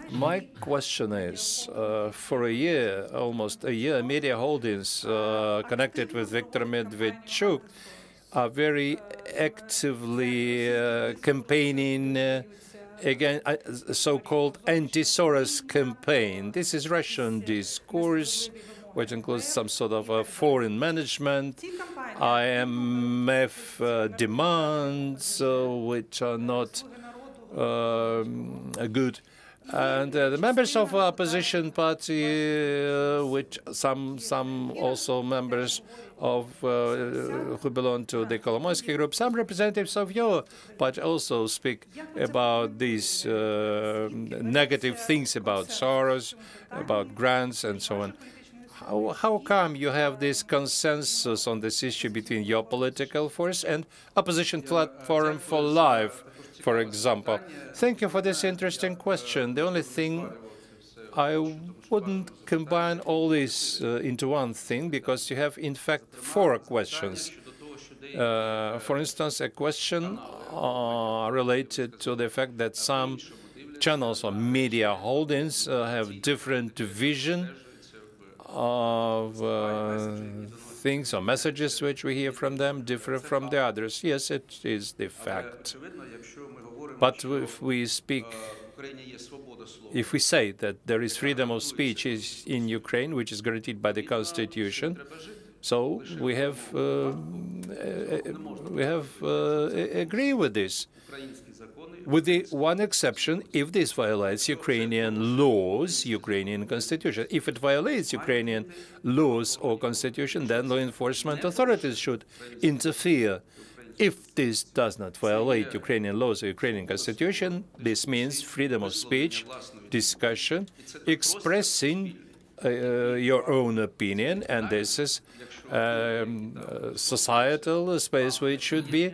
My question is, for a year, almost a year, media holdings connected with Viktor Medvedchuk are very actively campaigning against so-called anti-Soros campaign. This is Russian discourse, which includes some sort of a foreign management, IMF demands, which are not good. And the members of opposition party, which some also members of who belong to the Kolomoisky group, some representatives of your party also speak about these negative things about Soros, about grants, and so on. How come you have this consensus on this issue between your political force and Opposition Platform for Life, for example? Thank you for this interesting question. The only thing, I wouldn't combine all this into one thing, because you have, in fact, 4 questions. For instance, a question related to the fact that some channels or media holdings have different vision of things or messages which we hear from them differ from the others. Yes, it is the fact. But if we say that there is freedom of speech in Ukraine, which is guaranteed by the Constitution, so we have agree with this. With the one exception, if this violates Ukrainian laws, Ukrainian constitution. If it violates Ukrainian laws or constitution, then law enforcement authorities should interfere. If this does not violate Ukrainian laws or Ukrainian constitution, this means freedom of speech, discussion, expressing your own opinion, and this is societal space where it should be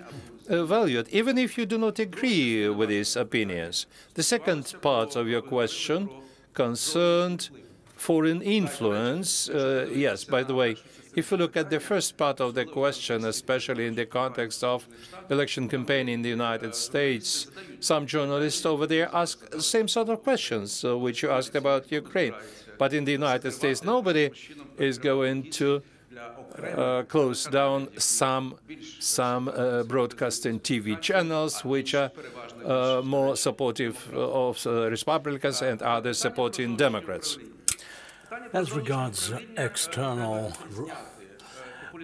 valued, even if you do not agree with these opinions. The second part of your question concerned foreign influence. Yes, by the way, if you look at the first part of the question, especially in the context of election campaign in the United States, some journalists over there ask the same sort of questions which you asked about Ukraine. But in the United States, nobody is going to close down some broadcasting TV channels which are more supportive of Republicans and others supporting Democrats. As regards external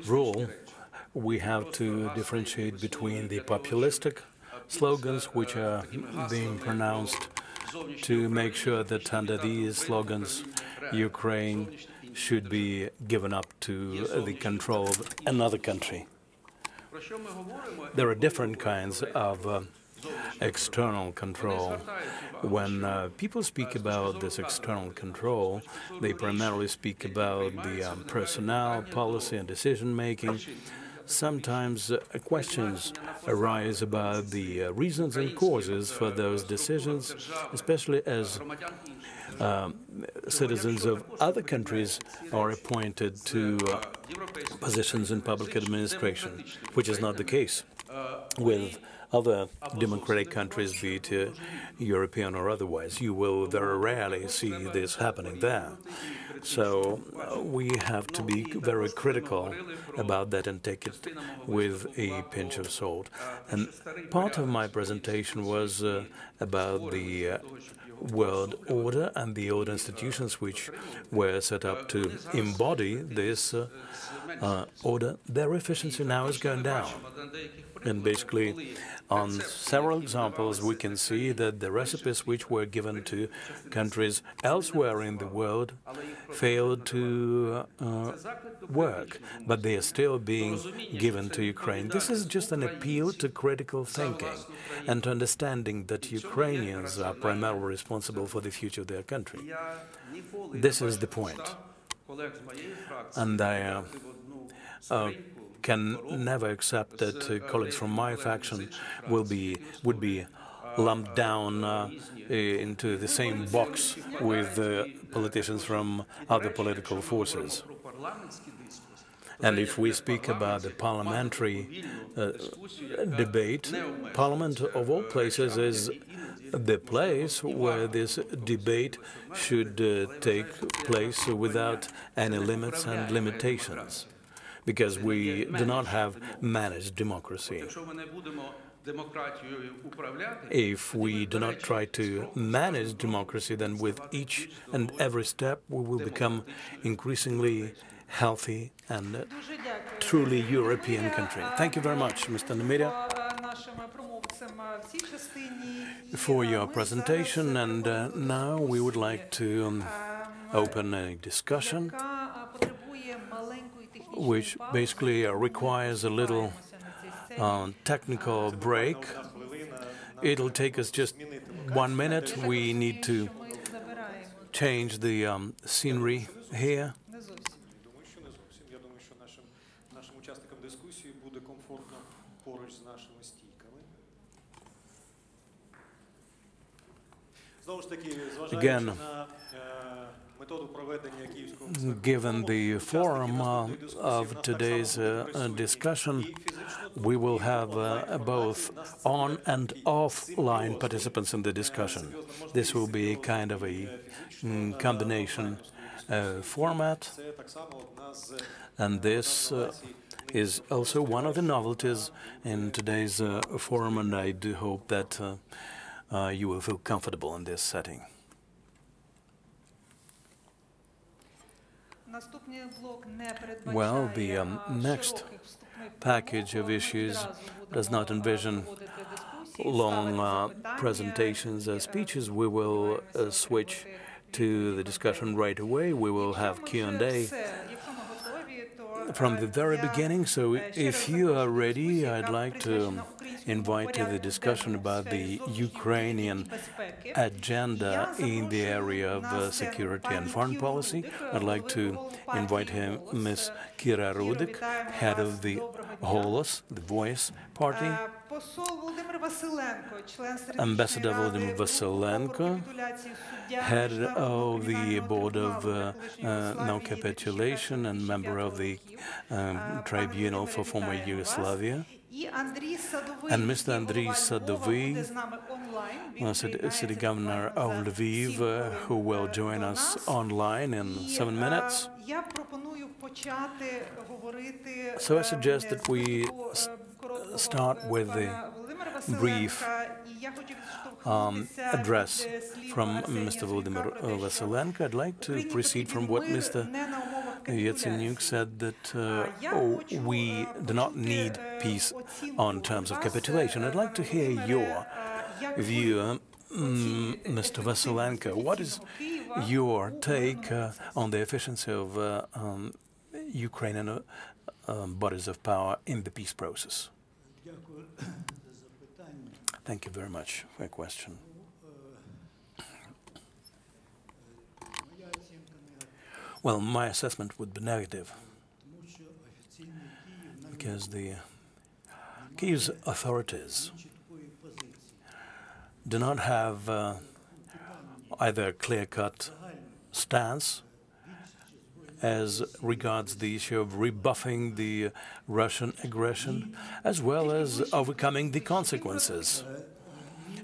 rule, we have to differentiate between the populistic slogans which are being pronounced to make sure that under these slogans Ukraine should be given up to the control of another country. There are different kinds of external control. When people speak about this external control, they primarily speak about the personnel, policy, and decision-making. Sometimes questions arise about the reasons and causes for those decisions, especially as citizens of other countries are appointed to positions in public administration, which is not the case with other democratic countries, be it European or otherwise. You will very rarely see this happening there. So we have to be very critical about that and take it with a pinch of salt. And part of my presentation was about the world order and the old institutions which were set up to embody this order. Their efficiency now is going down. And basically, on several examples, we can see that the recipes which were given to countries elsewhere in the world failed to work, but they are still being given to Ukraine. This is just an appeal to critical thinking and to understanding that Ukrainians are primarily responsible for the future of their country. This is the point. And I can never accept that colleagues from my faction would be lumped down into the same box with politicians from other political forces. And if we speak about the parliamentary debate, Parliament of all places is the place where this debate should take place without any limits and limitations, because we do not have managed democracy. If we do not try to manage democracy, then with each and every step we will become increasingly healthy and truly European country. Thank you very much, Mr. Nemira, for your presentation. And now we would like to open a discussion which basically requires a little technical break. It'll take us just 1 minute. We need to change the scenery here. Again, given the form of today's discussion, we will have both on and offline participants in the discussion. This will be kind of a combination format, and this is also one of the novelties in today's forum, and I do hope that you will feel comfortable in this setting. Well, the next package of issues does not envision long presentations or speeches. We will switch to the discussion right away. We will have Q&A from the very beginning. So if you are ready, I'd like to invite to the discussion about the Ukrainian agenda in the area of security and foreign policy. I'd like to invite him, Ms. Kira Rudik, head of the Holos, the Voice Party, Ambassador Volodymyr Vasilenko, head of the Board of No Capitulation and member of the Tribunal for former Yugoslavia, and Mr. Andriy Sadovy, City Governor of Lviv, who will join us online in 7 minutes. So I suggest that we start with the brief address from Mr. Volodymyr Vasilenko. I'd like to proceed from what Mr. Yatsenyuk said, that we do not need peace on terms of capitulation. I'd like to hear your view, Mr. Vasilenko. What is your take on the efficiency of Ukrainian bodies of power in the peace process? Thank you very much for your question. Well, my assessment would be negative, because the Kyiv's authorities do not have either a clear-cut stance as regards the issue of rebuffing the Russian aggression, as well as overcoming the consequences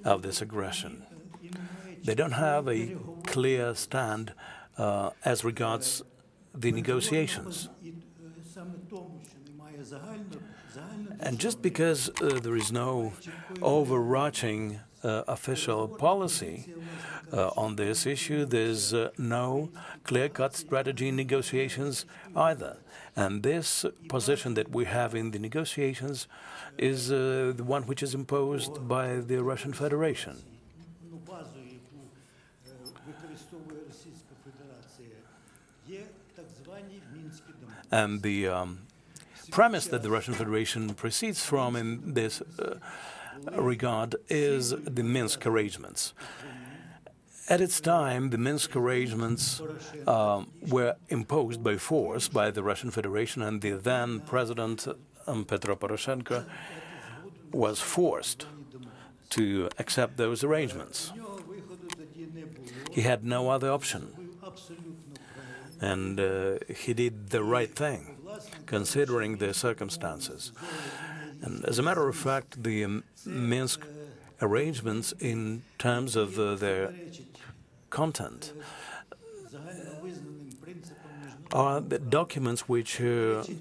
of this aggression. They don't have a clear stand as regards the negotiations. And just because there is no overarching official policy on this issue, there's no clear-cut strategy in negotiations either. And this position that we have in the negotiations is the one which is imposed by the Russian Federation. And the premise that the Russian Federation proceeds from in this regard is the Minsk arrangements. At its time, the Minsk arrangements were imposed by force by the Russian Federation, and the then President Petro Poroshenko was forced to accept those arrangements. He had no other option, and he did the right thing, considering the circumstances. And as a matter of fact, the Minsk arrangements, in terms of their content, are the documents which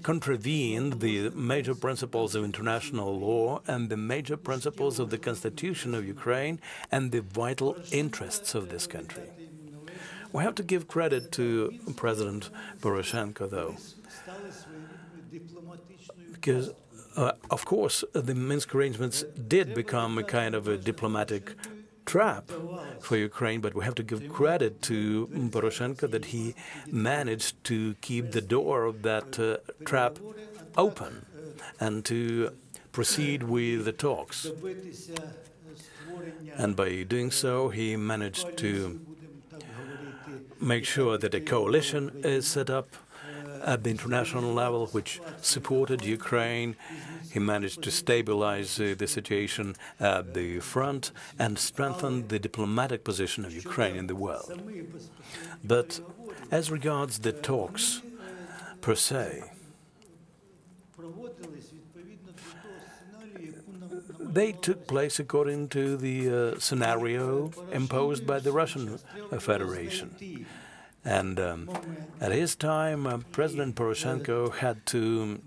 contravene the major principles of international law and the major principles of the Constitution of Ukraine and the vital interests of this country. We have to give credit to President Poroshenko, though, because, of course, the Minsk arrangements did become a kind of a diplomatic trap for Ukraine, but we have to give credit to Poroshenko that he managed to keep the door of that trap open and to proceed with the talks. And by doing so, he managed to make sure that a coalition is set up at the international level which supported Ukraine. He managed to stabilize the situation at the front and strengthen the diplomatic position of Ukraine in the world. But as regards the talks per se, they took place according to the scenario imposed by the Russian Federation. And at his time, President Poroshenko had to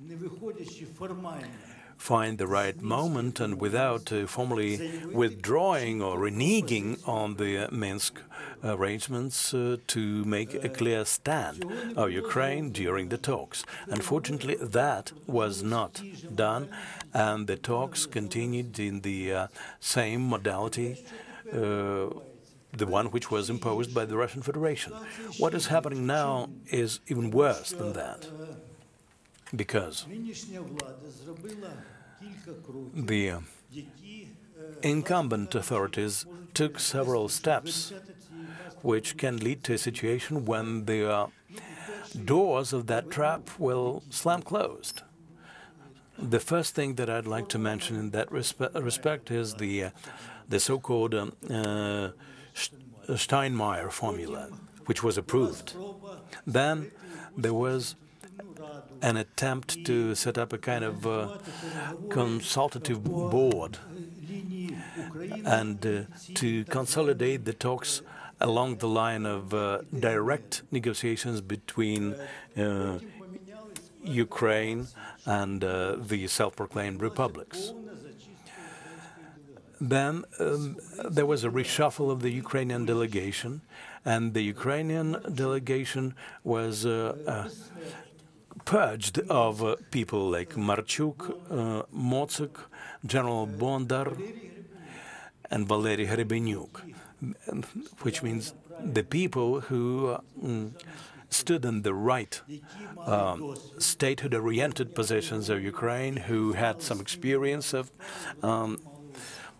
find the right moment, and without formally withdrawing or reneging on the Minsk arrangements, to make a clear stand of Ukraine during the talks. Unfortunately, that was not done, and the talks continued in the same modality, the one which was imposed by the Russian Federation. What is happening now is even worse than that, because the incumbent authorities took several steps which can lead to a situation when the doors of that trap will slam closed. The first thing that I'd like to mention in that respect is the so-called Steinmeier formula, which was approved. Then there was an attempt to set up a kind of consultative board and to consolidate the talks along the line of direct negotiations between Ukraine and the self-proclaimed republics. Then there was a reshuffle of the Ukrainian delegation, and the Ukrainian delegation was purged of people like Marchuk, Mocyk, General Bondar, and Valery Hrebenyuk, which means the people who stood in the right statehood-oriented positions of Ukraine, who had some experience of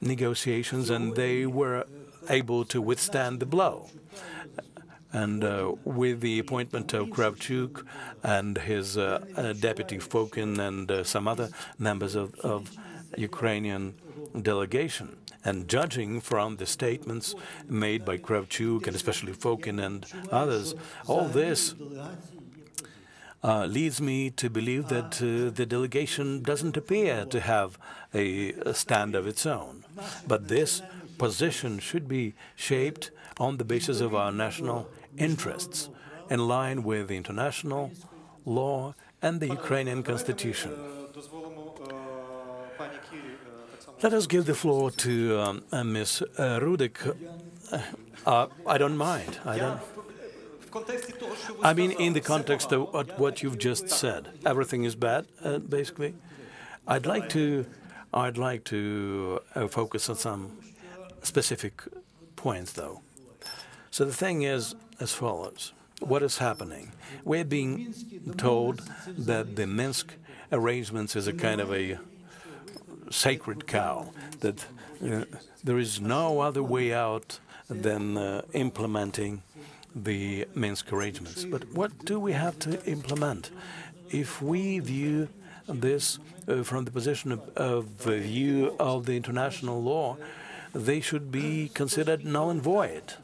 negotiations, and they were able to withstand the blow. And with the appointment of Kravchuk and his deputy Fokin and some other members of Ukrainian delegation, and judging from the statements made by Kravchuk and especially Fokin and others, all this leads me to believe that the delegation doesn't appear to have a stand of its own. But this position should be shaped on the basis of our national interests, in line with the international law and the Ukrainian constitution. Let us give the floor to Ms. Rudek. I don't mind. I mean, in the context of what you've just said, everything is bad, basically. I'd like to focus on some specific points, though. So the thing is as follows. What is happening? We're being told that the Minsk arrangements is a kind of a sacred cow, that there is no other way out than implementing the Minsk arrangements. But what do we have to implement? If we view this from the position of view of the international law, they should be considered null and void.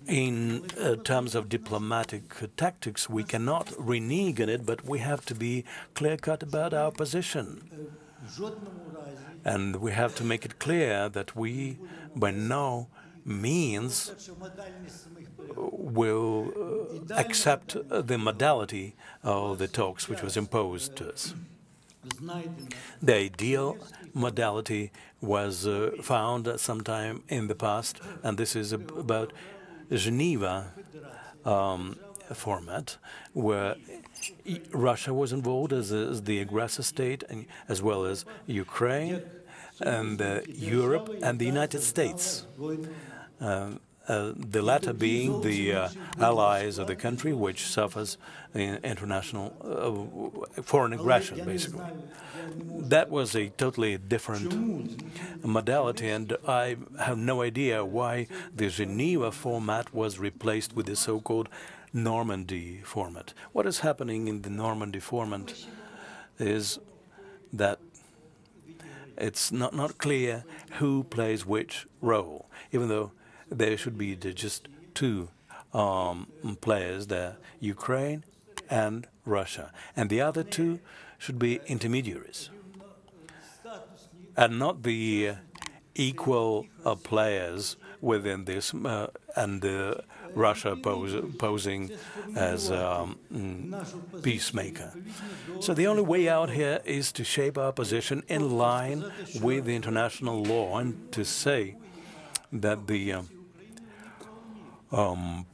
In terms of diplomatic tactics, we cannot renege on it, but we have to be clear-cut about our position. And we have to make it clear that we, by no means, will accept the modality of the talks which was imposed to us. The ideal modality was found sometime in the past, and this is about Geneva format, where Russia was involved as the aggressor state, and as well as Ukraine and Europe and the United States. The latter being the allies of the country, which suffers international foreign aggression, basically. That was a totally different modality, and I have no idea why the Geneva format was replaced with the so-called Normandy format. What is happening in the Normandy format is that it's not clear who plays which role, even though there should be just two players there, Ukraine and Russia, and the other two should be intermediaries, and not the equal players within this, and Russia posing as peacemaker. So the only way out here is to shape our position in line with the international law and to say that the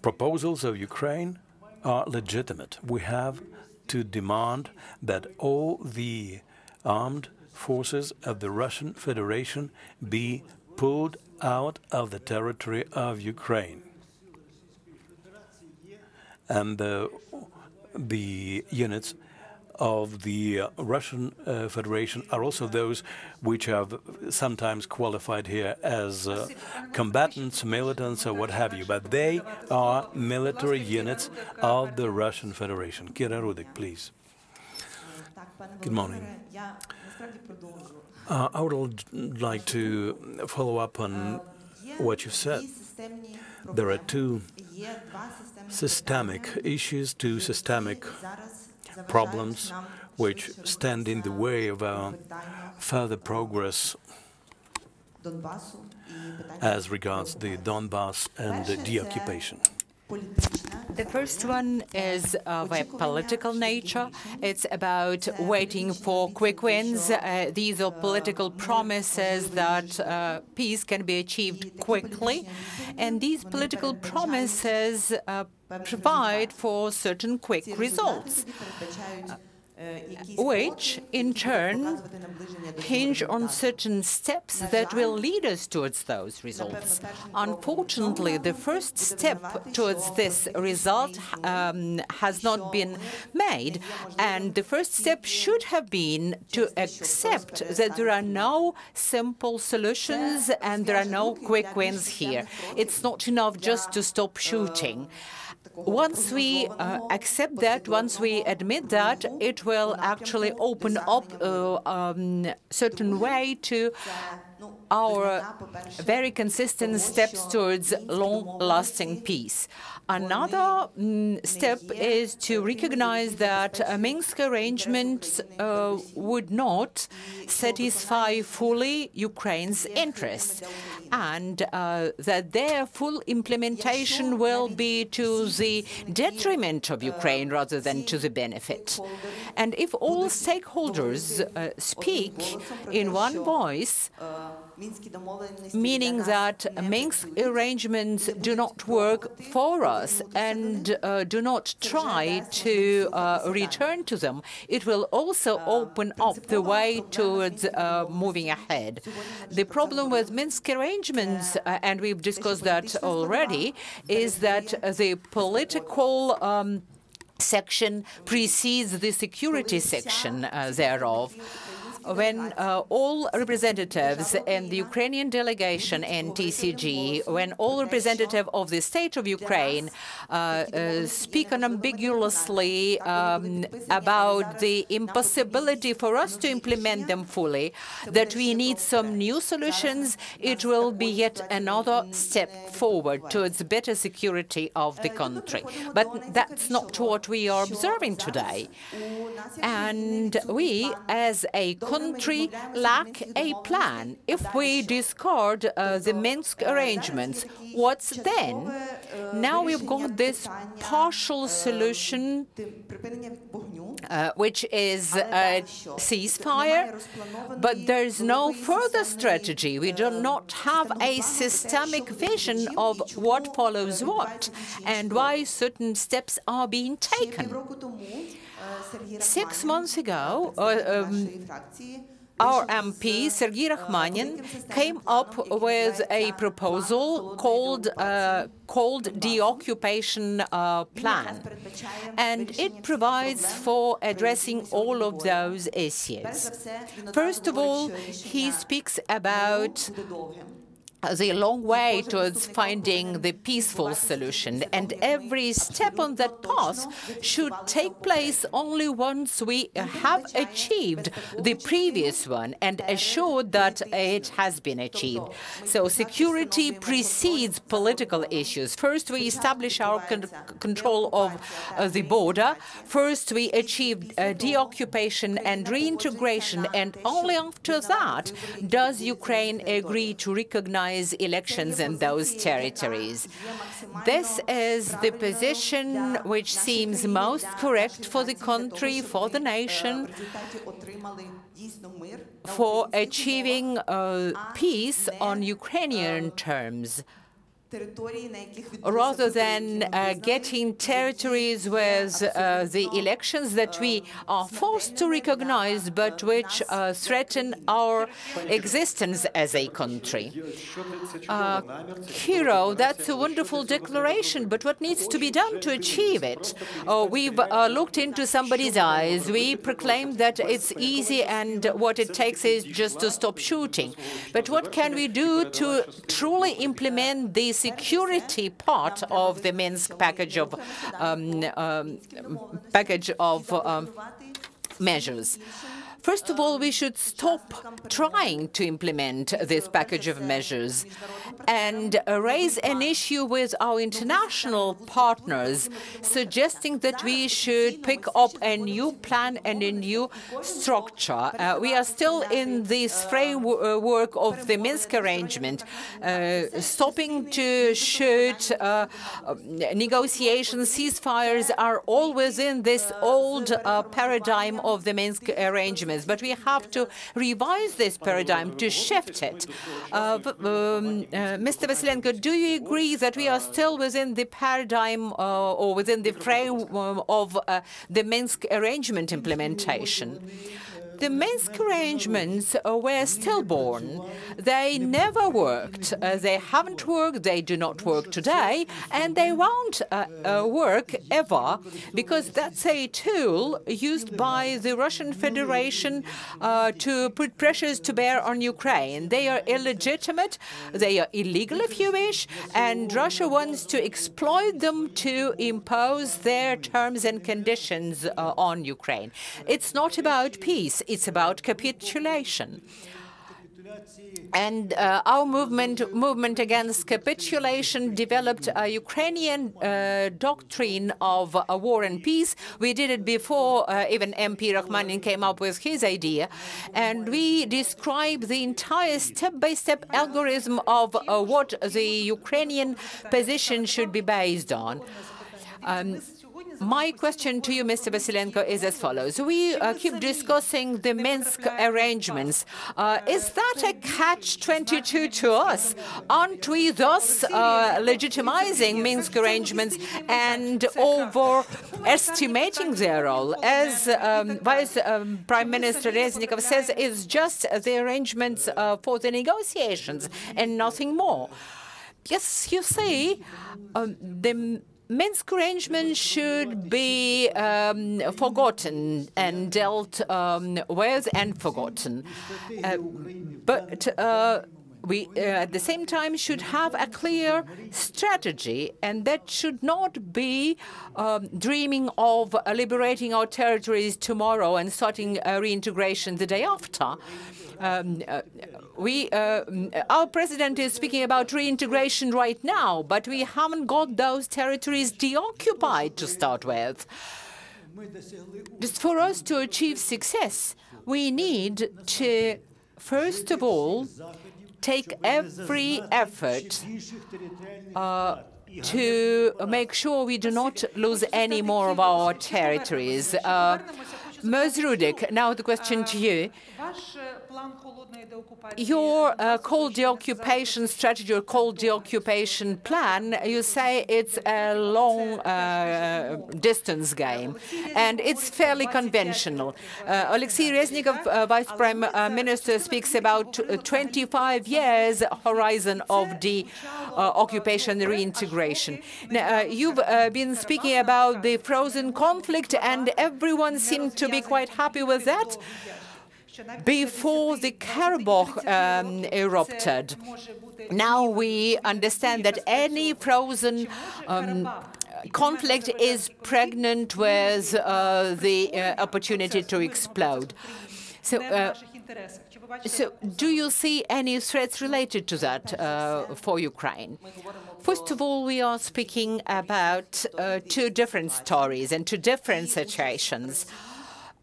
proposals of Ukraine are legitimate. We have to demand that all the armed forces of the Russian Federation be pulled out of the territory of Ukraine. And the units of the Russian Federation are also those which have sometimes qualified here as combatants, militants, or what have you, but they are military units of the Russian Federation. Kira Rudek, please. Good morning. I would like to follow up on what you said. There are two systemic issues, two systemic problems which stand in the way of our further progress as regards the Donbass and the deoccupation. The first one is of a political nature. It's about waiting for quick wins. These are political promises that peace can be achieved quickly. And these political promises provide for certain quick results, which in turn hinge on certain steps that will lead us towards those results. Unfortunately, the first step towards this result has not been made, and the first step should have been to accept that there are no simple solutions and there are no quick wins here. It's not enough just to stop shooting. Once we accept that, once we admit that, it will actually open up a certain way to our very consistent steps towards long-lasting peace. Another step is to recognize that Minsk arrangements would not satisfy fully Ukraine's interests, and that their full implementation will be to the detriment of Ukraine rather than to the benefit. And if all stakeholders speak in one voice, meaning that Minsk arrangements do not work for us and do not try to return to them, it will also open up the way towards moving ahead. The problem with Minsk arrangements, and we've discussed that already, is that the political section precedes the security section thereof. when all representatives in the Ukrainian delegation in TCG, when all representatives of the state of Ukraine speak unambiguously about the impossibility for us to implement them fully, that we need some new solutions, it will be yet another step forward towards better security of the country. But that's not what we are observing today. And we, as a country, lack a plan. If we discard the Minsk arrangements, what's then? Now we've got this partial solution, which is a ceasefire, but there's no further strategy. We do not have a systemic vision of what follows what and why certain steps are being taken. 6 months ago, our MP, Sergei Rakhmanin, came up with a proposal called Deoccupation Plan, and it provides for addressing all of those issues. First of all, he speaks about the long way towards finding the peaceful solution, and every step on that path should take place only once we have achieved the previous one and assured that it has been achieved. So security precedes political issues. First, we establish our control of the border. First, we achieve deoccupation and reintegration, and only after that does Ukraine agree to recognize elections in those territories. This is the position which seems most correct for the country, for the nation, for achieving peace on Ukrainian terms, rather than getting territories with the elections that we are forced to recognize, but which threaten our existence as a country. Hero, that's a wonderful declaration, but what needs to be done to achieve it? We've looked into somebody's eyes. We proclaim that it's easy and what it takes is just to stop shooting. But what can we do to truly implement the security part of the Minsk package of measures? First of all, we should stop trying to implement this package of measures and raise an issue with our international partners, suggesting that we should pick up a new plan and a new structure. We are still in this framework of the Minsk arrangement, stopping to shoot, negotiations, ceasefires are all within this old paradigm of the Minsk arrangement. But we have to revise this paradigm to shift it. Mr. Vasilenko, do you agree that we are still within the paradigm or within the frame of the Minsk arrangement implementation? The Minsk arrangements were stillborn. They never worked. They haven't worked, they do not work today, and they won't work ever, because that's a tool used by the Russian Federation to put pressures to bear on Ukraine. They are illegitimate, they are illegal if you wish, and Russia wants to exploit them to impose their terms and conditions on Ukraine. It's not about peace. It's about capitulation. And our movement against capitulation developed a Ukrainian doctrine of war and peace. We did it before even MP Rakhmanin came up with his idea. And we describe the entire step-by-step algorithm of what the Ukrainian position should be based on. My question to you, Mr. Vasilenko, is as follows. We keep discussing the Minsk arrangements. Is that a catch-22 to us? Aren't we thus legitimizing Minsk arrangements and overestimating their role? As Vice Prime Minister Reznikov says, it's just the arrangements for the negotiations and nothing more. Yes, you see, the Minsk arrangement should be forgotten and dealt with and forgotten. But we, at the same time, should have a clear strategy, and that should not be dreaming of liberating our territories tomorrow and starting reintegration the day after. Our president is speaking about reintegration right now, but we haven't got those territories deoccupied to start with. Just for us to achieve success, we need to, first of all, take every effort to make sure we do not lose any more of our territories. Ms. Rudik, now the question to you. Your cold deoccupation strategy or cold deoccupation plan, you say it's a long distance game, and it's fairly conventional. Alexei Reznikov, Vice Prime Minister, speaks about 25 years horizon of the occupation reintegration. Now, you've been speaking about the frozen conflict, and everyone seemed to be quite happy with that before the Karabakh erupted. Now we understand that any frozen conflict is pregnant with the opportunity to explode. So do you see any threats related to that for Ukraine? First of all, we are speaking about two different stories and two different situations.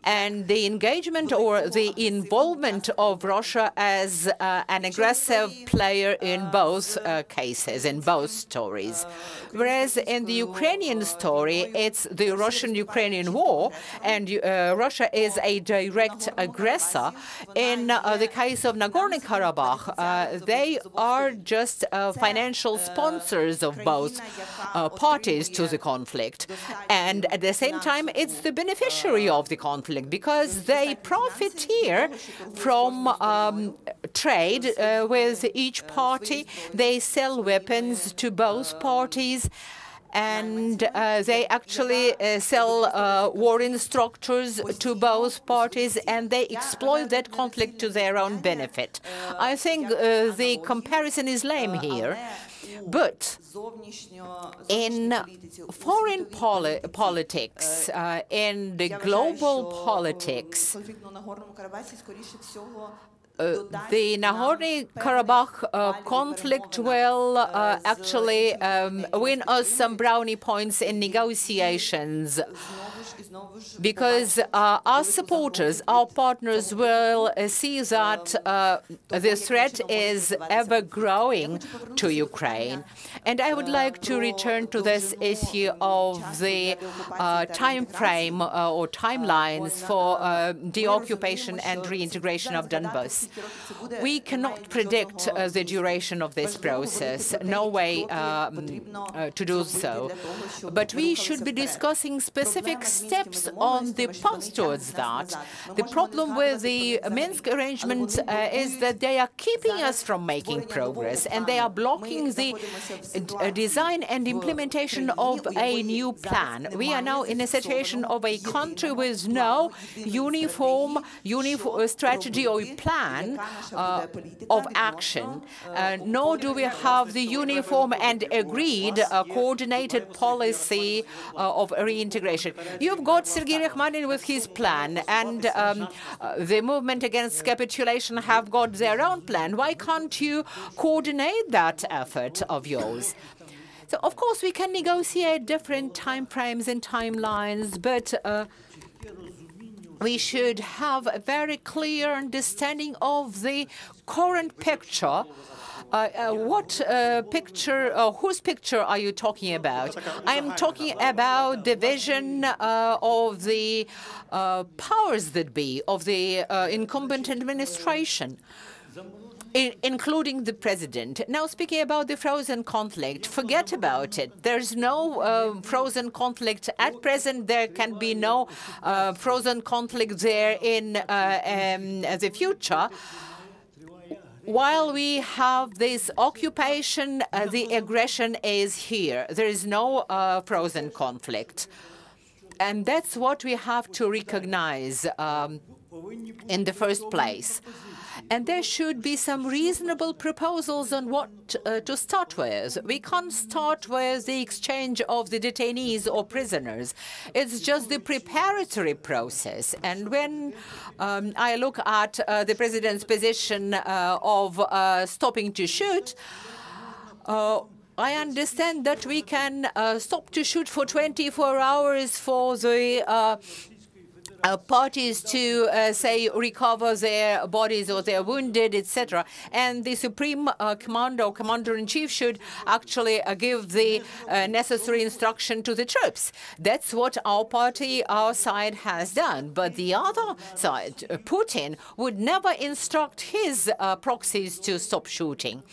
And the engagement or the involvement of Russia as an aggressive player in both cases, in both stories. Whereas in the Ukrainian story, it's the Russian-Ukrainian war, and Russia is a direct aggressor. In the case of Nagorno-Karabakh, they are just financial sponsors of both parties to the conflict. And at the same time, it's the beneficiary of the conflict, because they profiteer from trade with each party. They sell weapons to both parties, and they actually sell war instructors to both parties, and they exploit that conflict to their own benefit. I think the comparison is lame here. But in foreign politics, in the global politics, the Nagorno-Karabakh conflict will actually win us some brownie points in negotiations, because our supporters, our partners will see that the threat is ever growing to Ukraine. And I would like to return to this issue of the time frame or timelines for deoccupation and reintegration of Donbas. We cannot predict the duration of this process, no way to do so. But we should be discussing specific steps on the path towards that. The problem with the Minsk arrangements is that they are keeping us from making progress, and they are blocking the design and implementation of a new plan. We are now in a situation of a country with no uniform strategy or plan of action, nor do we have the uniform and agreed coordinated policy of reintegration. You've got Sergei Rakhmanin with his plan, and the movement against capitulation have got their own plan. Why can't you coordinate that effort of yours? So, of course, we can negotiate different time frames and timelines, but we should have a very clear understanding of the current picture. What picture, whose picture are you talking about? I'm talking about the vision of the powers that be, of the incumbent administration, including the president. Now, speaking about the frozen conflict, forget about it. There's no frozen conflict at present. There can be no frozen conflict there in the future. while we have this occupation, the aggression is here. There is no frozen conflict. And that's what we have to recognize in the first place. And there should be some reasonable proposals on what to start with. We can't start with the exchange of the detainees or prisoners. It's just the preparatory process. And when I look at the president's position of stopping to shoot, I understand that we can stop to shoot for 24 hours for the parties to, say, recover their bodies or their wounded, etc. And the Supreme Commander or Commander-in-Chief should actually give the necessary instruction to the troops. That's what our party, our side, has done. But the other side, Putin, would never instruct his proxies to stop shooting.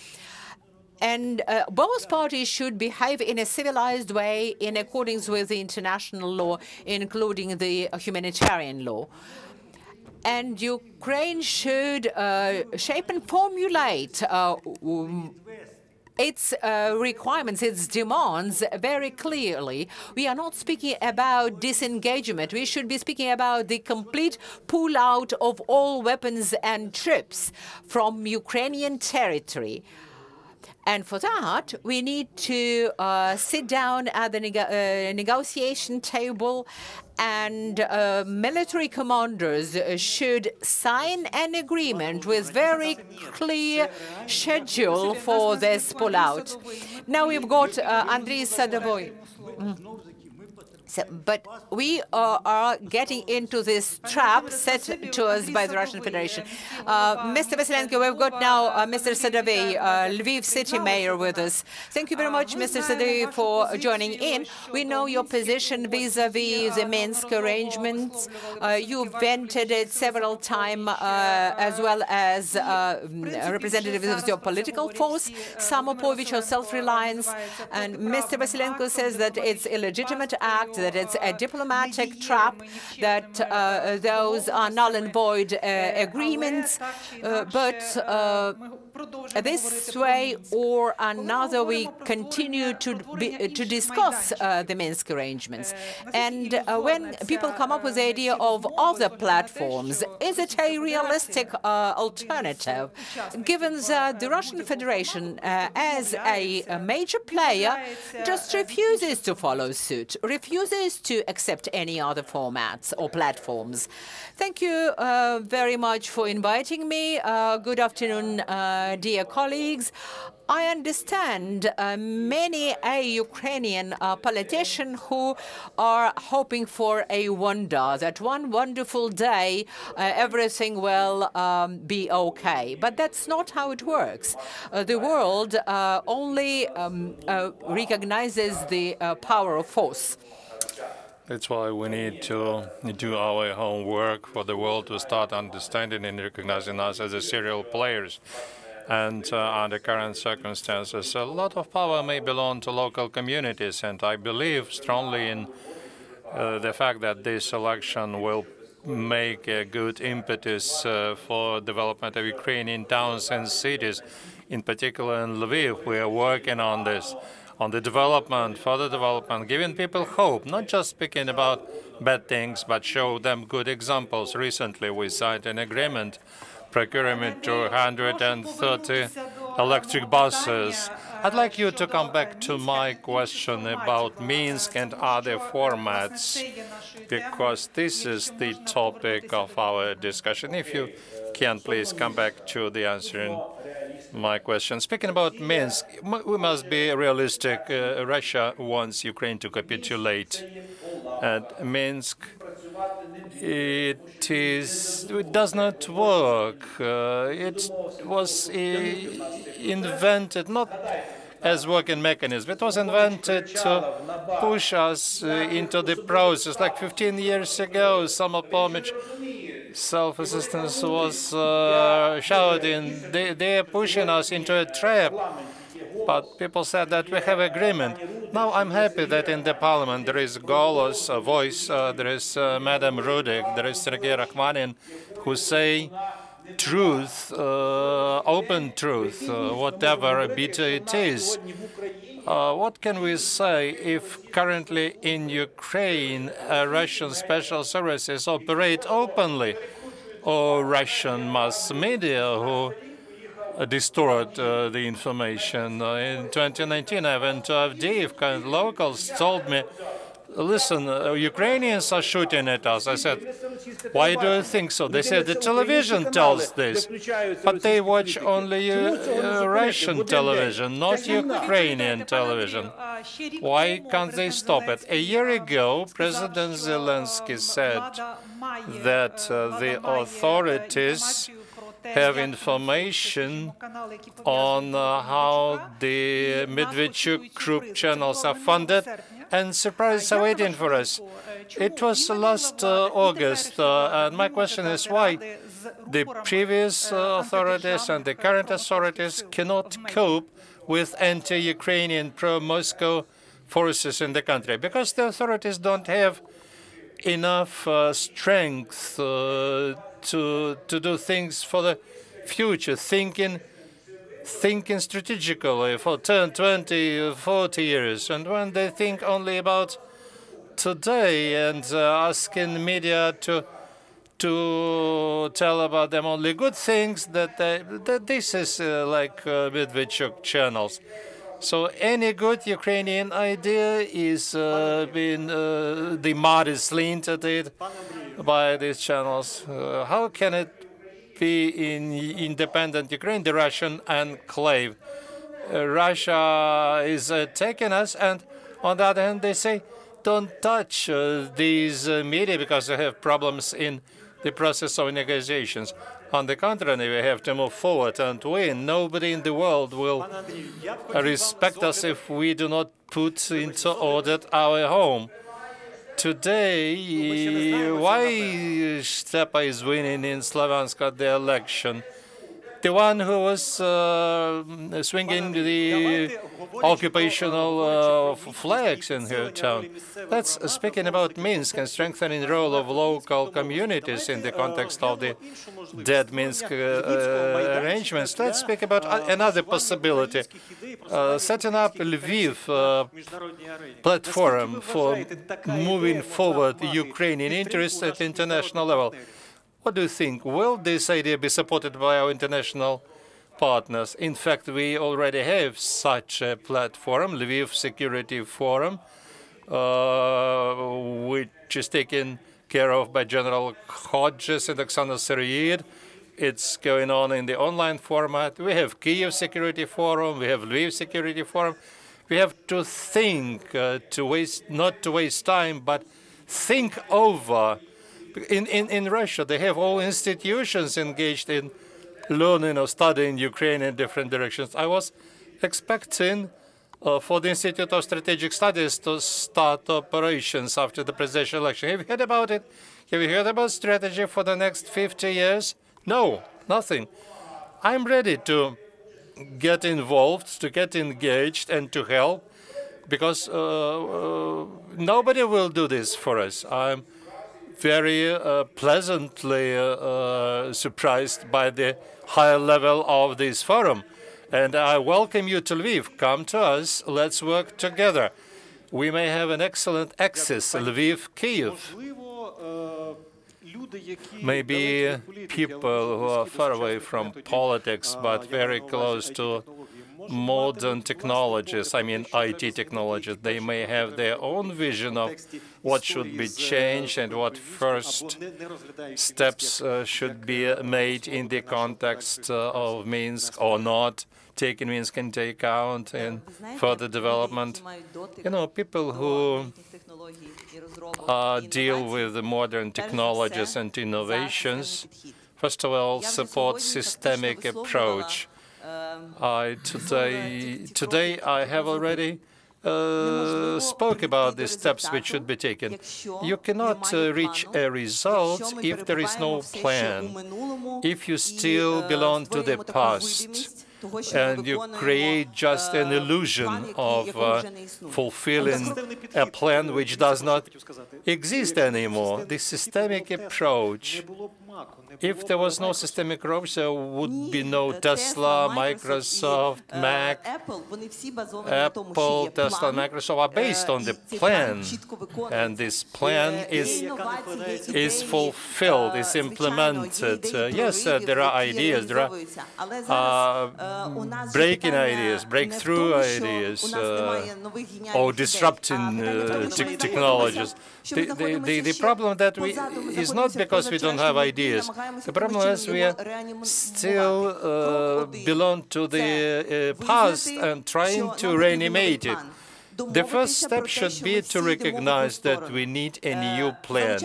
And both parties should behave in a civilized way in accordance with the international law, including the humanitarian law. And Ukraine should shape and formulate its requirements, its demands very clearly. We are not speaking about disengagement. We should be speaking about the complete pull-out of all weapons and troops from Ukrainian territory. And for that, we need to sit down at the negotiation table, and military commanders should sign an agreement with very clear schedule for this pullout. Now we've got Andrei Sadovoy. But we are getting into this trap set to us by the Russian Federation. Mr. Vasilenko, we've got now Mr. Sadovey, Lviv city mayor, with us. Thank you very much, Mr. Sadovey, for joining in. We know your position vis-à-vis the Minsk arrangements. You've vented it several times, as well as representatives of your political force, Samopovich, or self-reliance. And Mr. Vasilenko says that it's a legitimate act, that it's a diplomatic trap, that those are null and void agreements. But this way or another, we continue to discuss the Minsk arrangements. And when people come up with the idea of other platforms, is it a realistic alternative, given that the Russian Federation, as a major player, just refuses to follow suit, refuses to accept any other formats or platforms? Thank you very much for inviting me. Good afternoon, dear colleagues. I understand many Ukrainian politicians who are hoping for a wonder, that one wonderful day everything will be okay. But that's not how it works. The world only recognizes the power of force. That's why we need to do our homework for the world to start understanding and recognizing us as a serial players. And under current circumstances, a lot of power may belong to local communities, and I believe strongly in the fact that this election will make a good impetus for development of Ukrainian towns and cities. In particular in Lviv, we are working on this, on the development, further development, giving people hope, not just speaking about bad things, but show them good examples. Recently, we signed an agreement procuring 230 electric buses. I'd like you to come back to my question about Minsk and other formats, because this is the topic of our discussion. If you can, please come back to the answering my question. Speaking about Minsk, we must be realistic. Russia wants Ukraine to capitulate. At Minsk, it does not work. It was invented not as working mechanism. It was invented to push us into the process. Like 15 years ago, Samopovich self-assistance was shouting, they're pushing us into a trap. But people said that we have agreement. Now I'm happy that in the parliament there is Golos, voice, there is Madam Rudik, there is Sergei Rakhmanin, who say truth, open truth, whatever bitter it is. What can we say if currently in Ukraine Russian special services operate openly, or Russian mass media who distort the information? In 2019, I went to Avdiivka, and locals told me, listen, Ukrainians are shooting at us. I said, why do you think so? They said, the television tells this, but they watch only Russian television, not Ukrainian television. Why can't they stop it? A year ago, President Zelensky said that the authorities have information on how the Medvedchuk group channels are funded, and surprises are waiting for us. It was last August, and my question is why the previous authorities and the current authorities cannot cope with anti-Ukrainian, pro-Moscow forces in the country, because the authorities don't have enough strength to do things for the future, thinking strategically for 10, 20, 40 years. And when they think only about today and asking media to tell about them only good things, that this is like Medvedchuk channels. So any good Ukrainian idea is being the mud is leaned at it by these channels. How can it be in independent Ukraine, the Russian enclave? Russia is attacking us, and on the other hand, they say, don't touch these media because they have problems in the process of negotiations. On the contrary, we have to move forward and win. Nobody in the world will respect us if we do not put into order our home. Today, why Stepa is winning in Slavyansk at the election? The one who was swinging the occupational flags in her town. That's speaking about Minsk and strengthening the role of local communities in the context of the dead Minsk arrangements. Let's speak about another possibility, setting up Lviv platform for moving forward Ukrainian interests at the international level. What do you think? Will this idea be supported by our international partners? In fact, we already have such a platform, Lviv Security Forum, which is taken care of by General Hodges and Oksana Syryid. It's going on in the online format. We have Kyiv Security Forum, we have Lviv Security Forum. We have to think, not to waste time, but think over. In Russia, they have all institutions engaged in learning or studying Ukraine in different directions. I was expecting for the Institute of Strategic Studies to start operations after the presidential election. Have you heard about it? Have you heard about strategy for the next 50 years? No, nothing. I'm ready to get involved, to get engaged, and to help, because nobody will do this for us. I'm very pleasantly surprised by the high level of this forum. And I welcome you to Lviv. Come to us. Let's work together. We may have an excellent axis, Lviv-Kyiv. Maybe people who are far away from politics but very close to modern technologies, I mean IT technologies, they may have their own vision of what should be changed and what first steps should be made in the context of Minsk or not, taking Minsk into account in further development. You know, people who deal with the modern technologies and innovations, first of all, support systemic approach. Today I have already spoke about the steps which should be taken. You cannot reach a result if there is no plan, if you still belong to the past, and you create just an illusion of fulfilling a plan which does not exist anymore. The systemic approach If there was no systemic corruption, there would be no Tesla, Microsoft, Mac. Apple, Tesla, Microsoft are based on the plan, and this plan is fulfilled, is implemented. Yes, there are ideas, there are breaking ideas, breakthrough ideas, or disrupting technologies. The problem that is not because we don't have ideas. The problem is we still belong to the past and trying to reanimate it. The first step should be to recognize that we need a new plan.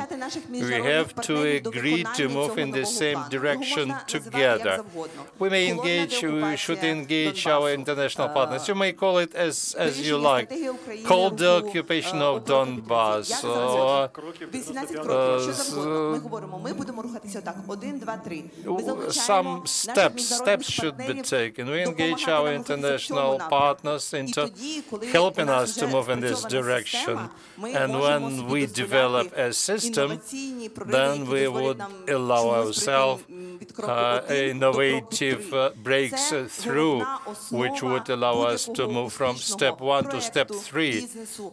We have to agree to move in the same direction together. We may engage, we should engage our international partners. You may call it as you like. Call the occupation of Donbass, or some steps should be taken. We engage our international partners into helping us to move in this direction. And when we develop a system, then we would allow ourselves innovative breakthrough, which would allow us to move from step 1 to step 3.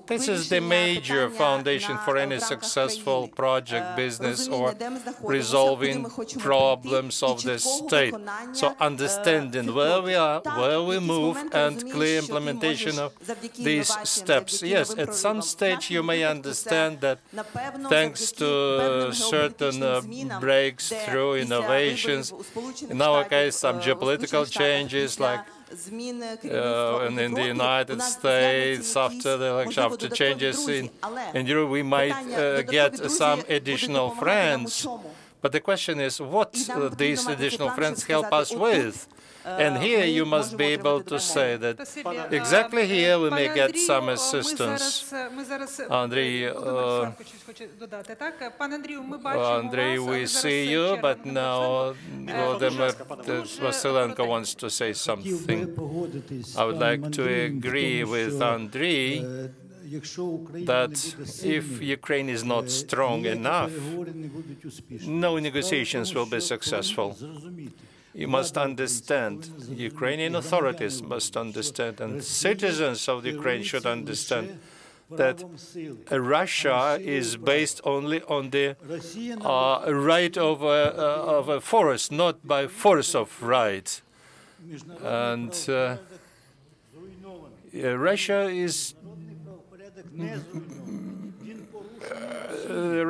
This is the major foundation for any successful project, business, or resolving problems of the state. So understanding where we are, where we move, and clear implementation of these steps. Yes, at some stage you may understand that thanks to certain breakthrough innovations, in our case some geopolitical changes, like and in the United States, after the election, after changes in Europe, we might get some additional friends. But the question is, what these additional friends help us with? And here you must be able to say that exactly here we may get some assistance. Andrei, we see you, but now Vladimir Vasilenko wants to say something. I would like to agree with Andrei that if Ukraine is not strong enough, no negotiations will be successful. You must understand, Ukrainian authorities must understand, and citizens of Ukraine should understand that Russia is based only on the right of a force, not by force of right. And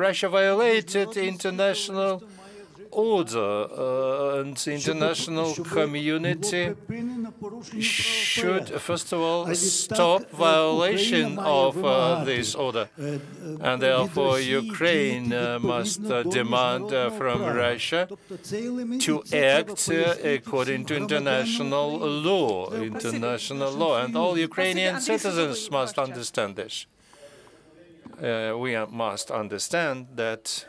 Russia violated international order, and the international community should, first of all, stop violation of this order. And therefore, Ukraine must demand from Russia to act according to international law, and all Ukrainian citizens must understand this. We must understand that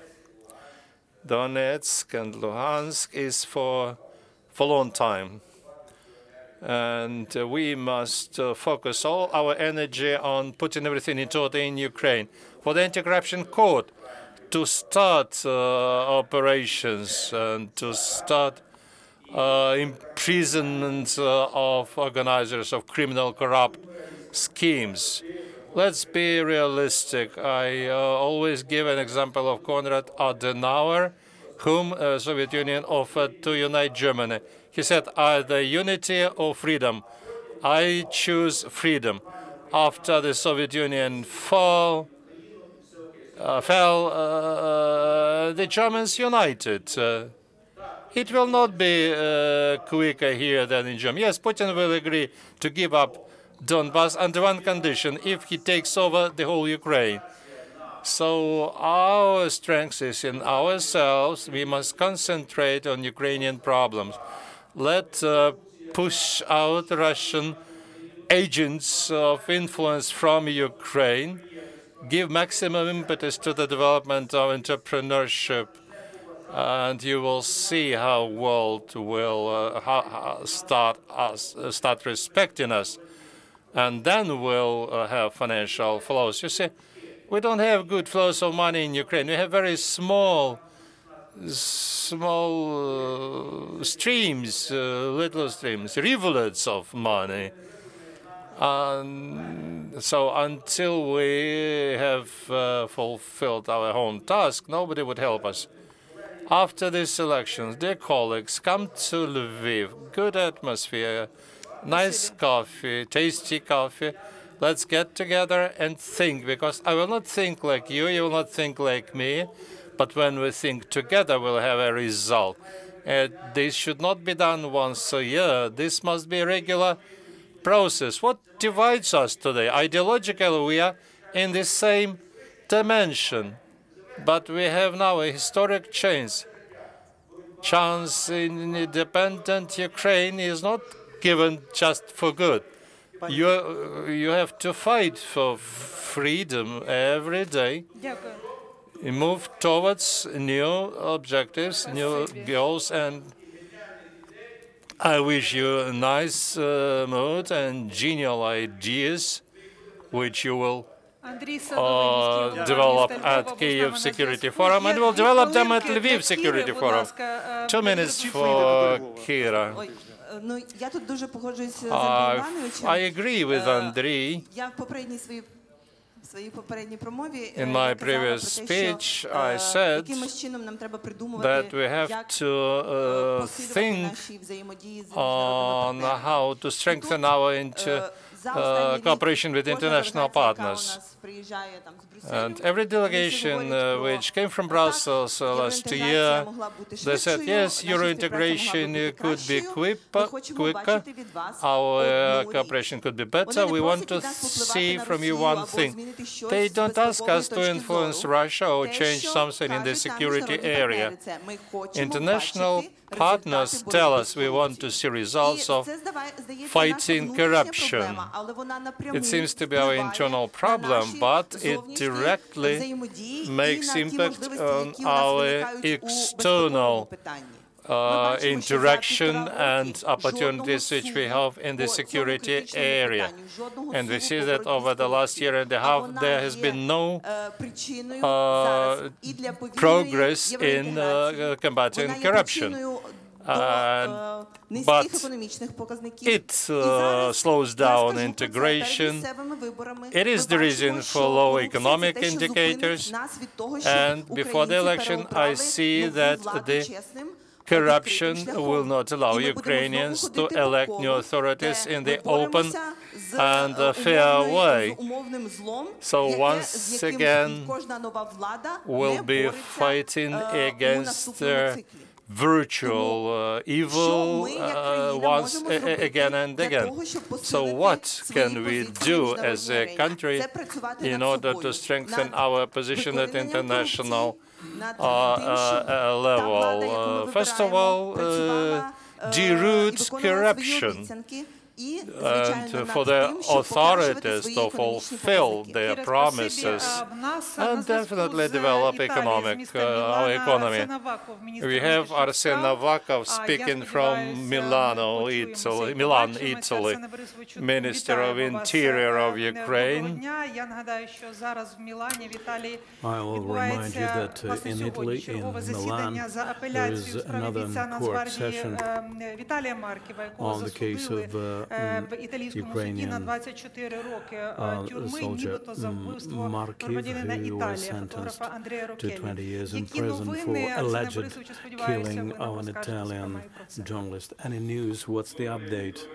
Donetsk and Luhansk is for a long time. And we must focus all our energy on putting everything into order in Ukraine. For the anti-corruption court to start operations and to start imprisonment of organizers of criminal corrupt schemes. Let's be realistic. I always give an example of Konrad Adenauer, whom the Soviet Union offered to unite Germany. He said, either unity or freedom. I choose freedom. After the Soviet Union fell, the Germans united. It will not be quicker here than in Germany. Yes, Putin will agree to give up Donbass under one condition, if he takes over the whole Ukraine. So our strength is in ourselves. We must concentrate on Ukrainian problems. Let's push out Russian agents of influence from Ukraine, give maximum impetus to the development of entrepreneurship, and you will see how the world will start respecting us. And then we'll have financial flows. You see, we don't have good flows of money in Ukraine. We have very small small streams, little streams, rivulets of money. And so until we have fulfilled our own task, nobody would help us. After these elections, dear colleagues, come to Lviv. Good atmosphere, nice coffee, tasty coffee. Let's get together and think, because I will not think like you will not think like me, but when we think together, we'll have a result. This should not be done once a year. This must be a regular process. What divides us today? Ideologically, we are in the same dimension, but we have now a historic change. Chance in independent Ukraine is not given just for good. You have to fight for freedom every day. Move towards new objectives, new goals, and I wish you a nice mood and genial ideas, which you will develop at Kyiv Security Forum, and we'll develop them at Lviv Security Forum. 2 minutes for Kira. I agree with Andriy. In my previous speech, I said that we have to think on how to strengthen our cooperation with international partners. And every delegation which came from Brussels last year, they said, yes, Euro-integration could be quicker, our cooperation could be better. We want to see from you one thing. They don't ask us to influence Russia or change something in the security area. International partners tell us we want to see results of fighting corruption. It seems to be our internal problem, but it directly makes impact on our external interaction and opportunities which we have in the security area. And we see that over the last year and a half, there has been no progress in combating corruption. But it slows down integration. It is the reason for low economic indicators. And before the election, I see that the corruption will not allow Ukrainians to elect new authorities in the open and fair way. So once again, we'll be fighting against virtual evil once again and again. So what can we do as a country in order to strengthen our position at international level? First of all, deroot corruption, and for the authorities to fulfill their promises and definitely develop our economy. We have Arsen Avakov speaking from Milan, Italy, Minister of Interior of Ukraine. I will remind you that in Italy, in Milan, there is another court session on the case of Ukrainian soldier Markiv, who was sentenced to 20 years in prison for alleged killing of an Italian journalist. Any news? What's the update?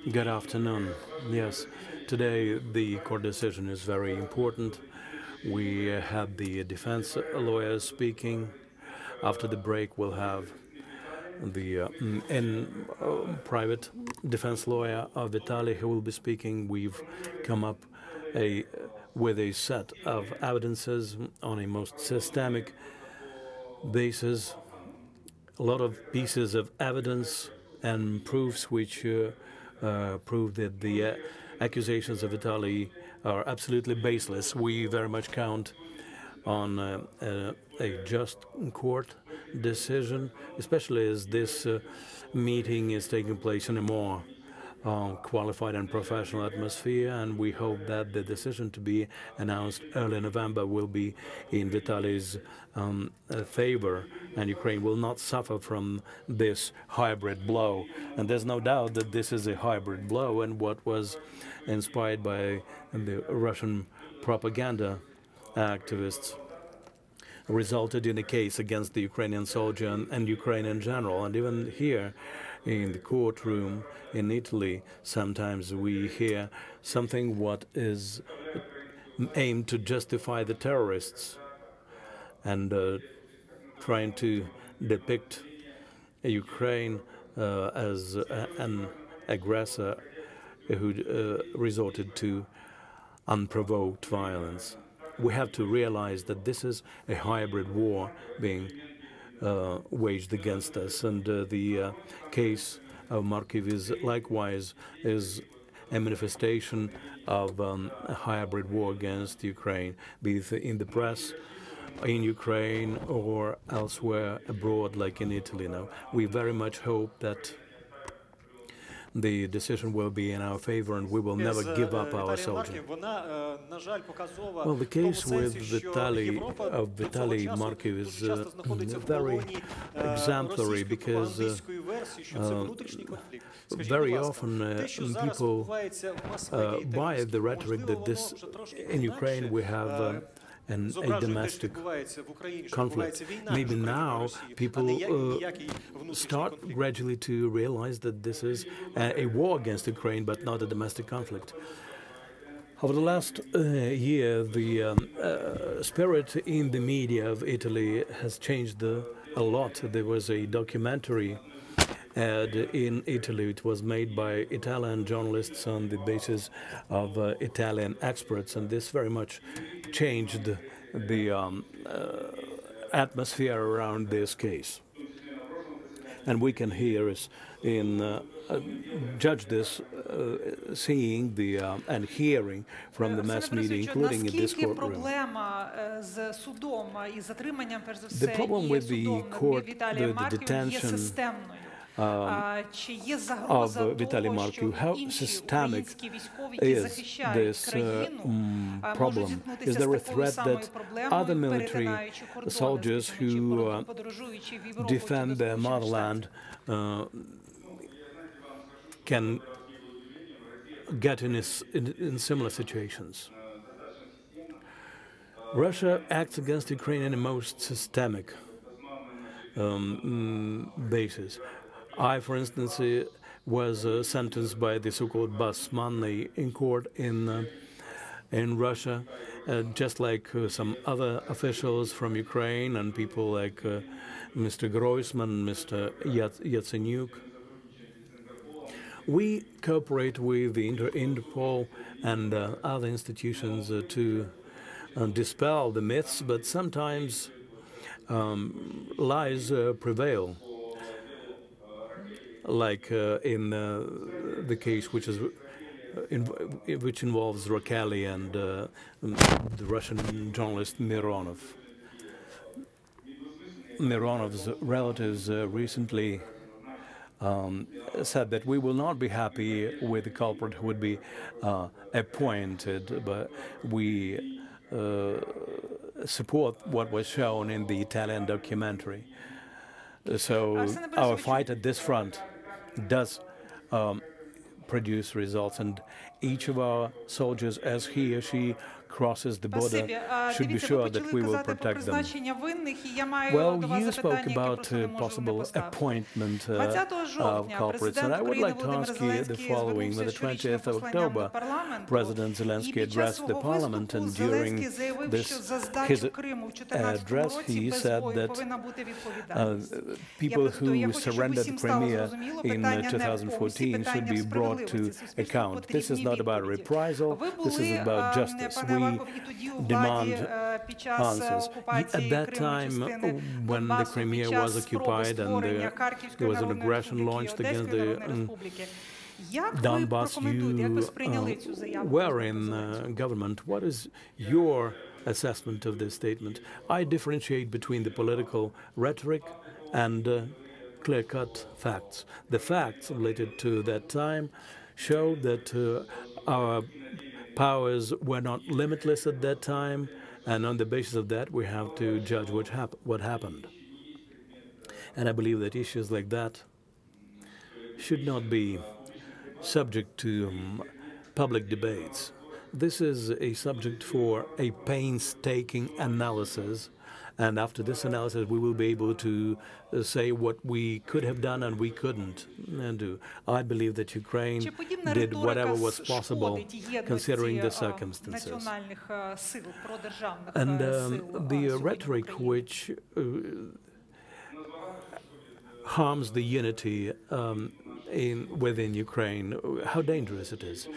Good afternoon. Yes, today the court decision is very important. We had the defense lawyers speaking. After the break, we'll have the private defense lawyer of Vitaly who will be speaking. We've come up with a set of evidences on a most systemic basis, a lot of pieces of evidence and proofs which prove that the accusations of Vitaly are absolutely baseless. We very much count on a just court decision, especially as this meeting is taking place in a more qualified and professional atmosphere, and we hope that the decision to be announced early November will be in Vitaly's favor, and Ukraine will not suffer from this hybrid blow. And there's no doubt that this is a hybrid blow, and what was inspired by the Russian propaganda activists resulted in a case against the Ukrainian soldier and Ukraine in general. And even here in the courtroom in Italy, sometimes we hear something what is aimed to justify the terrorists and trying to depict Ukraine as an aggressor who resorted to unprovoked violence. We have to realize that this is a hybrid war being waged against us, and the case of Markiv is likewise a manifestation of a hybrid war against Ukraine, be it in the press, in Ukraine, or elsewhere abroad, like in Italy now. We very much hope that the decision will be in our favor, and we will never give up our soldiers. Well, the case with Vitaly Markiv is very exemplary, because very often people buy the rhetoric that this in Ukraine we have a domestic conflict. Maybe now people start gradually to realize that this is a war against Ukraine, but not a domestic conflict. Over the last year, the spirit in the media of Italy has changed a lot. There was a documentary ad in Italy. It was made by Italian journalists on the basis of Italian experts, and this very much changed the atmosphere around this case. And we can hear judge this, seeing and hearing from the mass media, including in this courtroom. The problem with the court, the detention of Vitaly Markiv, how systemic is this problem? Is there a threat that other military soldiers who defend their motherland can get in similar situations? Russia acts against Ukraine in a most systemic basis. I, for instance, was sentenced by the so-called Basmanny in court in Russia, just like some other officials from Ukraine and people like Mr. Groisman, Mr. Yatsenyuk. We cooperate with the Interpol and other institutions to dispel the myths, but sometimes lies prevail, like in the case which involves Rokelly and the Russian journalist Mironov. Mironov's relatives recently said that we will not be happy with the culprit who would be appointed, but we support what was shown in the Italian documentary. So our fight at this front does produce results, and each of our soldiers, as he or she crosses the border, should be sure that we will protect them. Well, you spoke about possible appointment of culprits, and I would like to ask you the following. On the 20th of October, President Zelensky addressed the parliament, and during his address, he said that people who surrendered Crimea in 2014 should be brought to account. This is not about reprisal, this is about justice. We demand answers. At that time, when the Crimea was occupied and there was an aggression launched against the Donbass, you were in government. What is your assessment of this statement? I differentiate between the political rhetoric and clear-cut facts. The facts related to that time showed that our powers were not limitless at that time, and on the basis of that, we have to judge what happened. And I believe that issues like that should not be subject to public debates. This is a subject for a painstaking analysis, and after this analysis we will be able to say what we could have done and we couldn't do. I believe that Ukraine did whatever was possible considering the circumstances. And the rhetoric which harms the unity within Ukraine, how dangerous it is.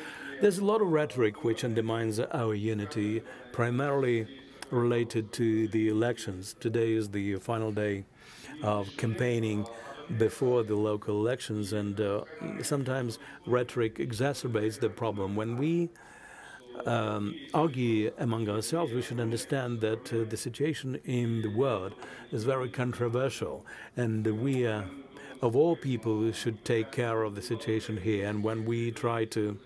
There's a lot of rhetoric which undermines our unity, primarily related to the elections. Today is the final day of campaigning before the local elections, and sometimes rhetoric exacerbates the problem. When we argue among ourselves, we should understand that the situation in the world is very controversial, and we, of all people, should take care of the situation here. And when we try to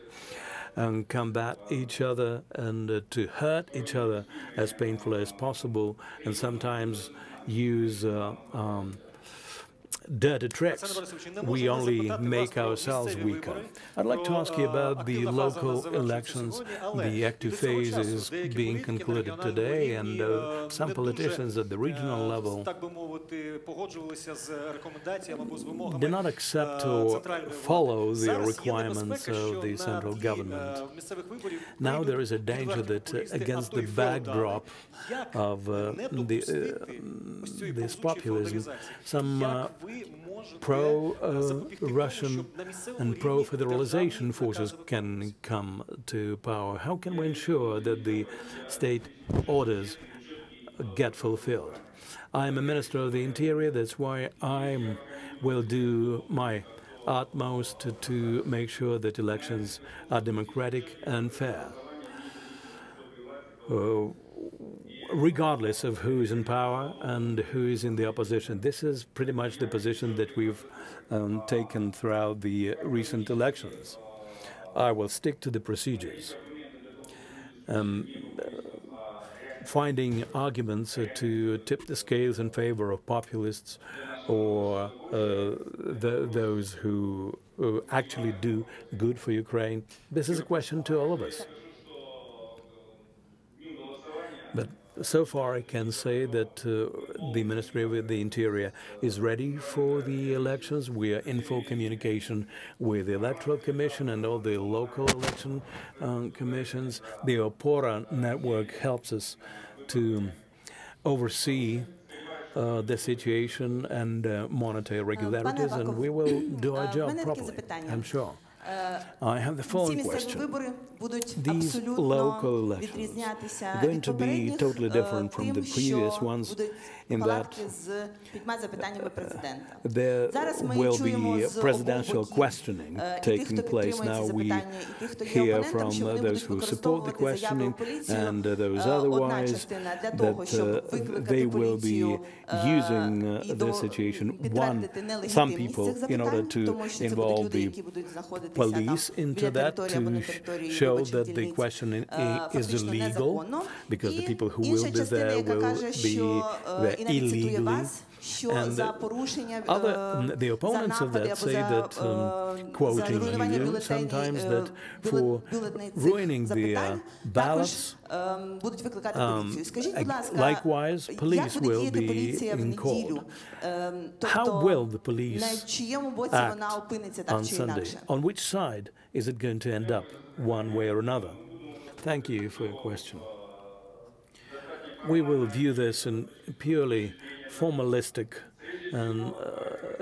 combat each other and to hurt each other as painfully as possible, and sometimes use dirty tricks, we only make ourselves weaker. I'd like to ask you about the local elections. The active phase is being concluded today, and some politicians at the regional level do not accept or follow the requirements of the central government. Now there is a danger that against the backdrop of this populism, some pro-Russian and pro-federalization forces can come to power. How can we ensure that the state orders get fulfilled? I am a Minister of the Interior, that's why I will do my utmost to make sure that elections are democratic and fair, regardless of who is in power and who is in the opposition. This is pretty much the position that we've taken throughout the recent elections. I will stick to the procedures. Finding arguments to tip the scales in favor of populists or those who actually do good for Ukraine, this is a question to all of us. But so far I can say that the Ministry of the Interior is ready for the elections. We are in full communication with the Electoral Commission and all the local election commissions. The Opora network helps us to oversee the situation and monitor irregularities, and we will do our job properly, I'm sure. I have the following question. These local elections are going to be totally different from the previous ones in that there will be presidential questioning taking place. Now we hear from those who support the questioning and those otherwise that they will be using the situation, some people, in order to involve the police into that, to show that the questioning is illegal, because the people who will be there will be there illegally. And the opponents of that say that, quoting you, sometimes that for ruining the ballots, likewise, police will be in court. How will the police act on Sunday? On which side is it going to end up, one way or another? Thank you for your question. We will view this in purely formalistic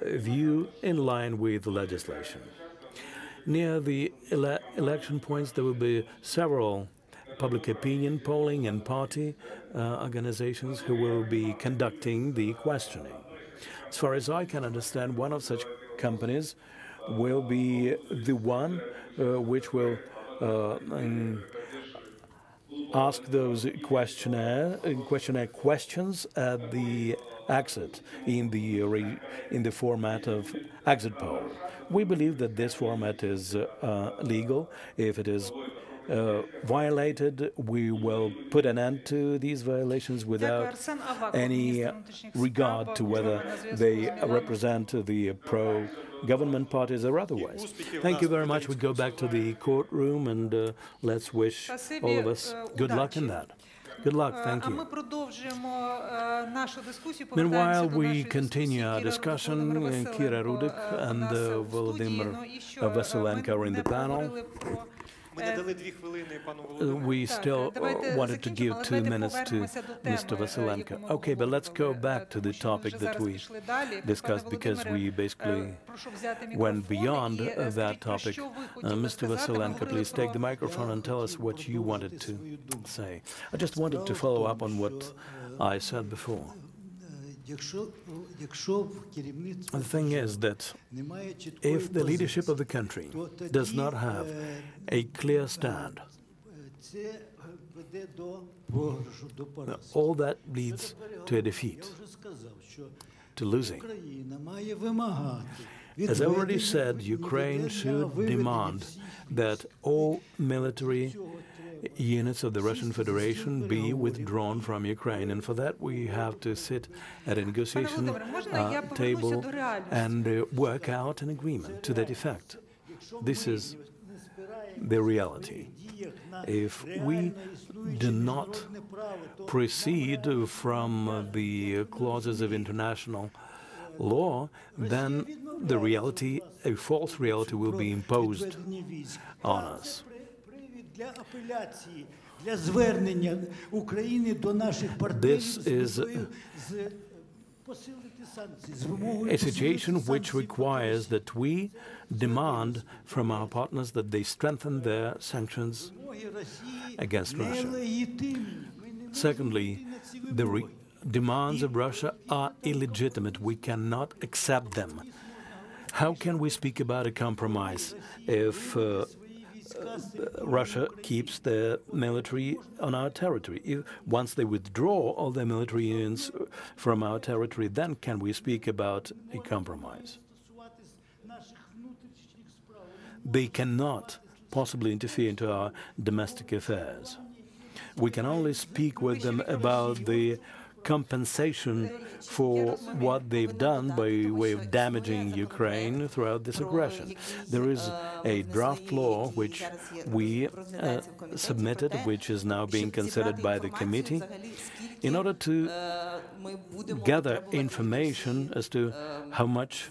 view in line with the legislation. Near the election points, there will be several public opinion polling and party organizations who will be conducting the questioning. As far as I can understand, one of such companies will be the one which will ask those questionnaire questions at the exit in the format of exit poll. We believe that this format is legal. If it is violated, we will put an end to these violations without any regard to whether they represent the pro-government parties or otherwise. Thank you very much. We go back to the courtroom and let's wish all of us good luck in that. Good luck. Thank you. Meanwhile, we continue our discussion. Kira Rudik and Volodymyr Vasilenko are in the panel. We still wanted to give 2 minutes to Mr. Vasilenko. Okay, but let's go back to the topic that we discussed, because we basically went beyond that topic. Mr. Vasilenko, please take the microphone and tell us what you wanted to say. I just wanted to follow up on what I said before. The thing is that if the leadership of the country does not have a clear stand, all that leads to a defeat, to losing. As I already said, Ukraine should demand that all military units of the Russian Federation be withdrawn from Ukraine, and for that we have to sit at a negotiation table and work out an agreement to that effect. This is the reality. If we do not proceed from the clauses of international law, then the reality, a false reality, will be imposed on us. This is a situation which requires that we demand from our partners that they strengthen their sanctions against Russia. Secondly, the demands of Russia are illegitimate. We cannot accept them. How can we speak about a compromise if Russia keeps their military on our territory? Once they withdraw all their military units from our territory, then can we speak about a compromise? They cannot possibly interfere into our domestic affairs. We can only speak with them about the compensation for what they've done by way of damaging Ukraine throughout this aggression. There is a draft law which we submitted, which is now being considered by the committee, in order to gather information as to how much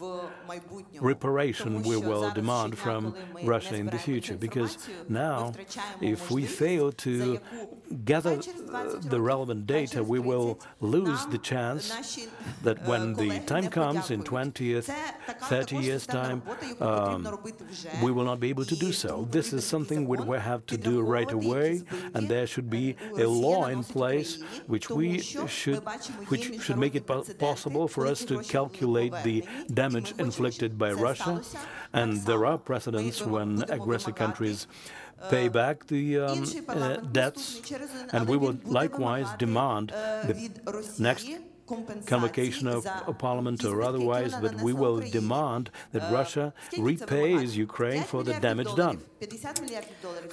reparation we will demand from Russia in the future. Because now, if we fail to gather the relevant data, we will lose the chance that when the time comes in 20, 30 years' time, we will not be able to do so. This is something we will have to do right away, and there should be a law in place which should make it possible for us to calculate the damage inflicted by Russia. And there are precedents when aggressor countries pay back the debts, and we will likewise demand the next convocation of Parliament or otherwise, but we will demand that Russia repays Ukraine for the damage done.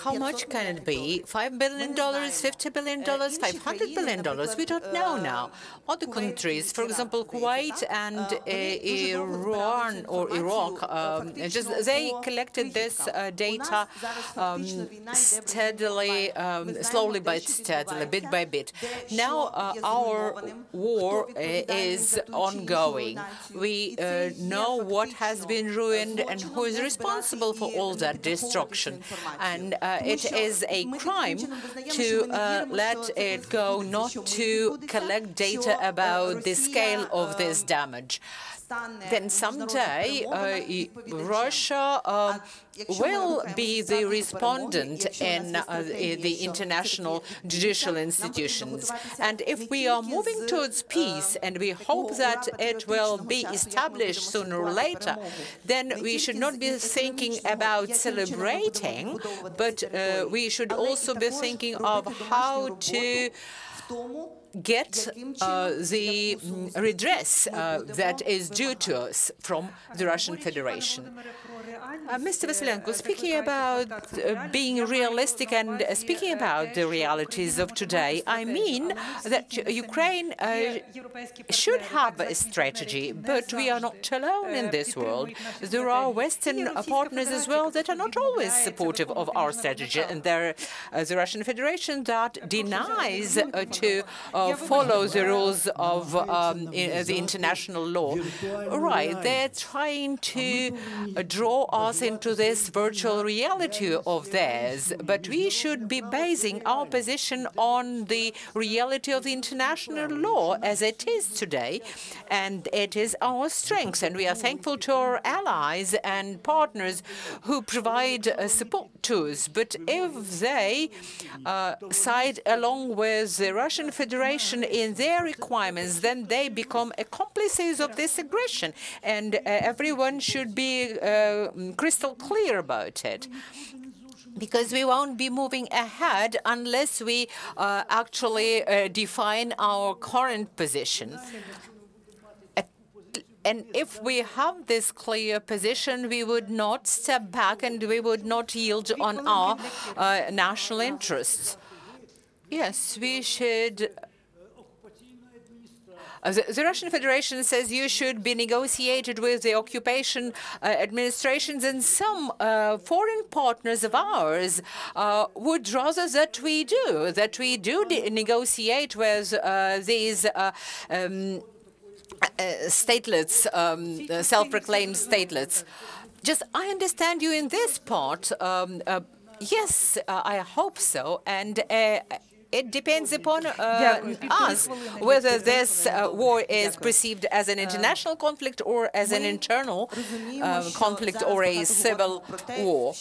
How much can it be? $5 billion, $50 billion, $500 billion? We don't know now. Other countries, for example, Kuwait and Iran or Iraq, they collected this data steadily, slowly but steadily, bit by bit. Now our war is ongoing. We know what has been ruined and who is responsible for all that destruction. And it is a crime to let it go not to collect data about the scale of this damage. Then someday Russia will be the respondent in the international judicial institutions. And if we are moving towards peace, and we hope that it will be established sooner or later, then we should not be thinking about celebrating, but we should also be thinking of how to get the redress that is due to us from the Russian Federation. Mr. Vasilenko, speaking about being realistic and speaking about the realities of today, I mean that Ukraine should have a strategy, but we are not alone in this world. There are Western partners as well that are not always supportive of our strategy, and there is the Russian Federation that denies to follow the rules of the international law. Right, they're trying to draw us into this virtual reality of theirs, but we should be basing our position on the reality of the international law as it is today, and it is our strength, and we are thankful to our allies and partners who provide support to us. But if they side along with the Russian Federation in their requirements, then they become accomplices of this aggression, and everyone should be crystal clear about it, because we won't be moving ahead unless we actually define our current position. And if we have this clear position, we would not step back and we would not yield on our national interests. Yes, we should. The Russian Federation says you should be negotiated with the occupation administrations, and some foreign partners of ours would rather that we do negotiate with these statelets, self-proclaimed statelets. Just, I understand you in this part. Yes, I hope so, and it depends upon us whether this war is perceived as an international conflict or as an internal conflict or a civil war.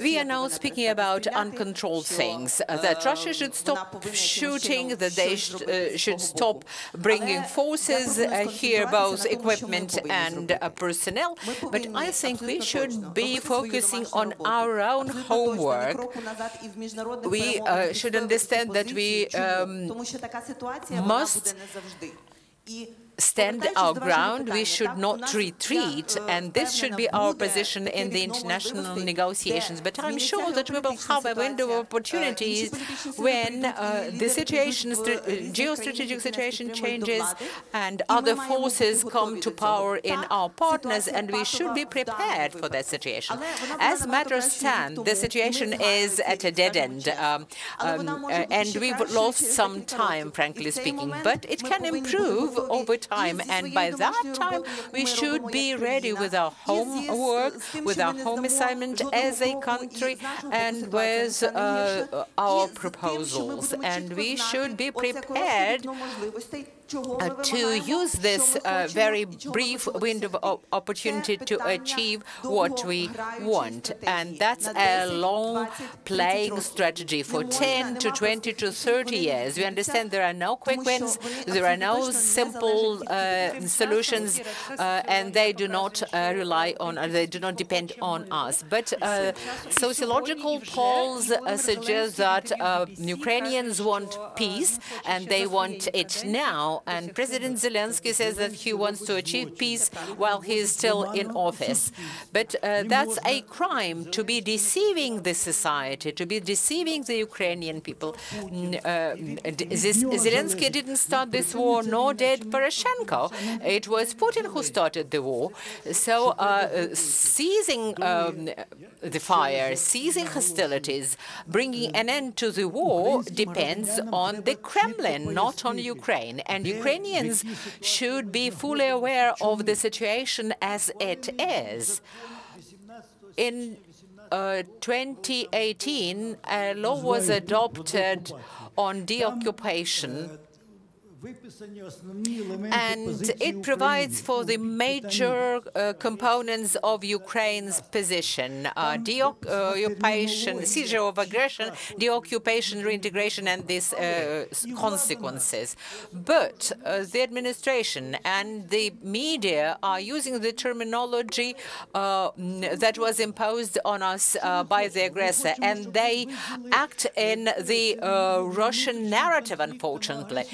We are now speaking about uncontrolled things, that Russia should stop shooting, that they should stop bringing forces here, both equipment and personnel. But I think we should be focusing on our own homework. We should understand that we must stand our ground. We should not retreat, and this should be our position in the international negotiations. But I'm sure that we will have a window of opportunities when the situation, geostrategic situation changes and other forces come to power in our partners, and we should be prepared for that situation. As matters stand, the situation is at a dead end, and we've lost some time, frankly speaking, but it can improve over time, and by that time we should be ready with our homework, with our home assignment as a country, and with our proposals, and we should be prepared to use this very brief window of opportunity to achieve what we want. And that's a long-playing strategy for 10 to 20 to 30 years. We understand there are no quick wins, there are no simple solutions, and they do not rely on, they do not depend on us. But sociological polls suggest that Ukrainians want peace, and they want it now. And President Zelensky says that he wants to achieve peace while he is still in office. But that's a crime, to be deceiving the society, to be deceiving the Ukrainian people. Zelensky didn't start this war, nor did Poroshenko. It was Putin who started the war. So seizing the fire, seizing hostilities, bringing an end to the war depends on the Kremlin, not on Ukraine. And Ukrainians should be fully aware of the situation as it is. In 2018, a law was adopted on deoccupation, and it provides for the major components of Ukraine's position: deoccupation, seizure of aggression, deoccupation, reintegration, and these consequences. But the administration and the media are using the terminology that was imposed on us by the aggressor, and they act in the Russian narrative, unfortunately.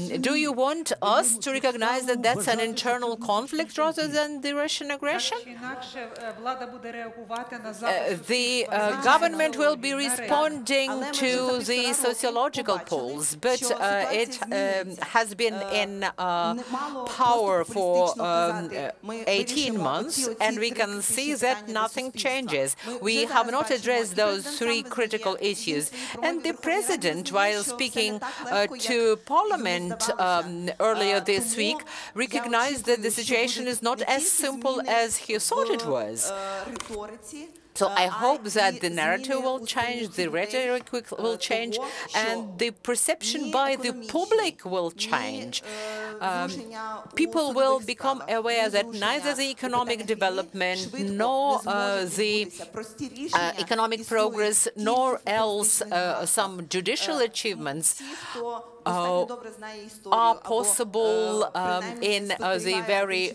Do you want us to recognize that that's an internal conflict rather than the Russian aggression? The government will be responding to the sociological polls, but it has been in power for 18 months, and we can see that nothing changes. We have not addressed those three critical issues. And the president, while speaking to Parliament earlier this week, recognized that the situation is not as simple as he thought it was. So I hope that the narrative will change, the rhetoric will change, and the perception by the public will change. People will become aware that neither the economic development, nor the economic progress, nor else some judicial achievements are possible in the very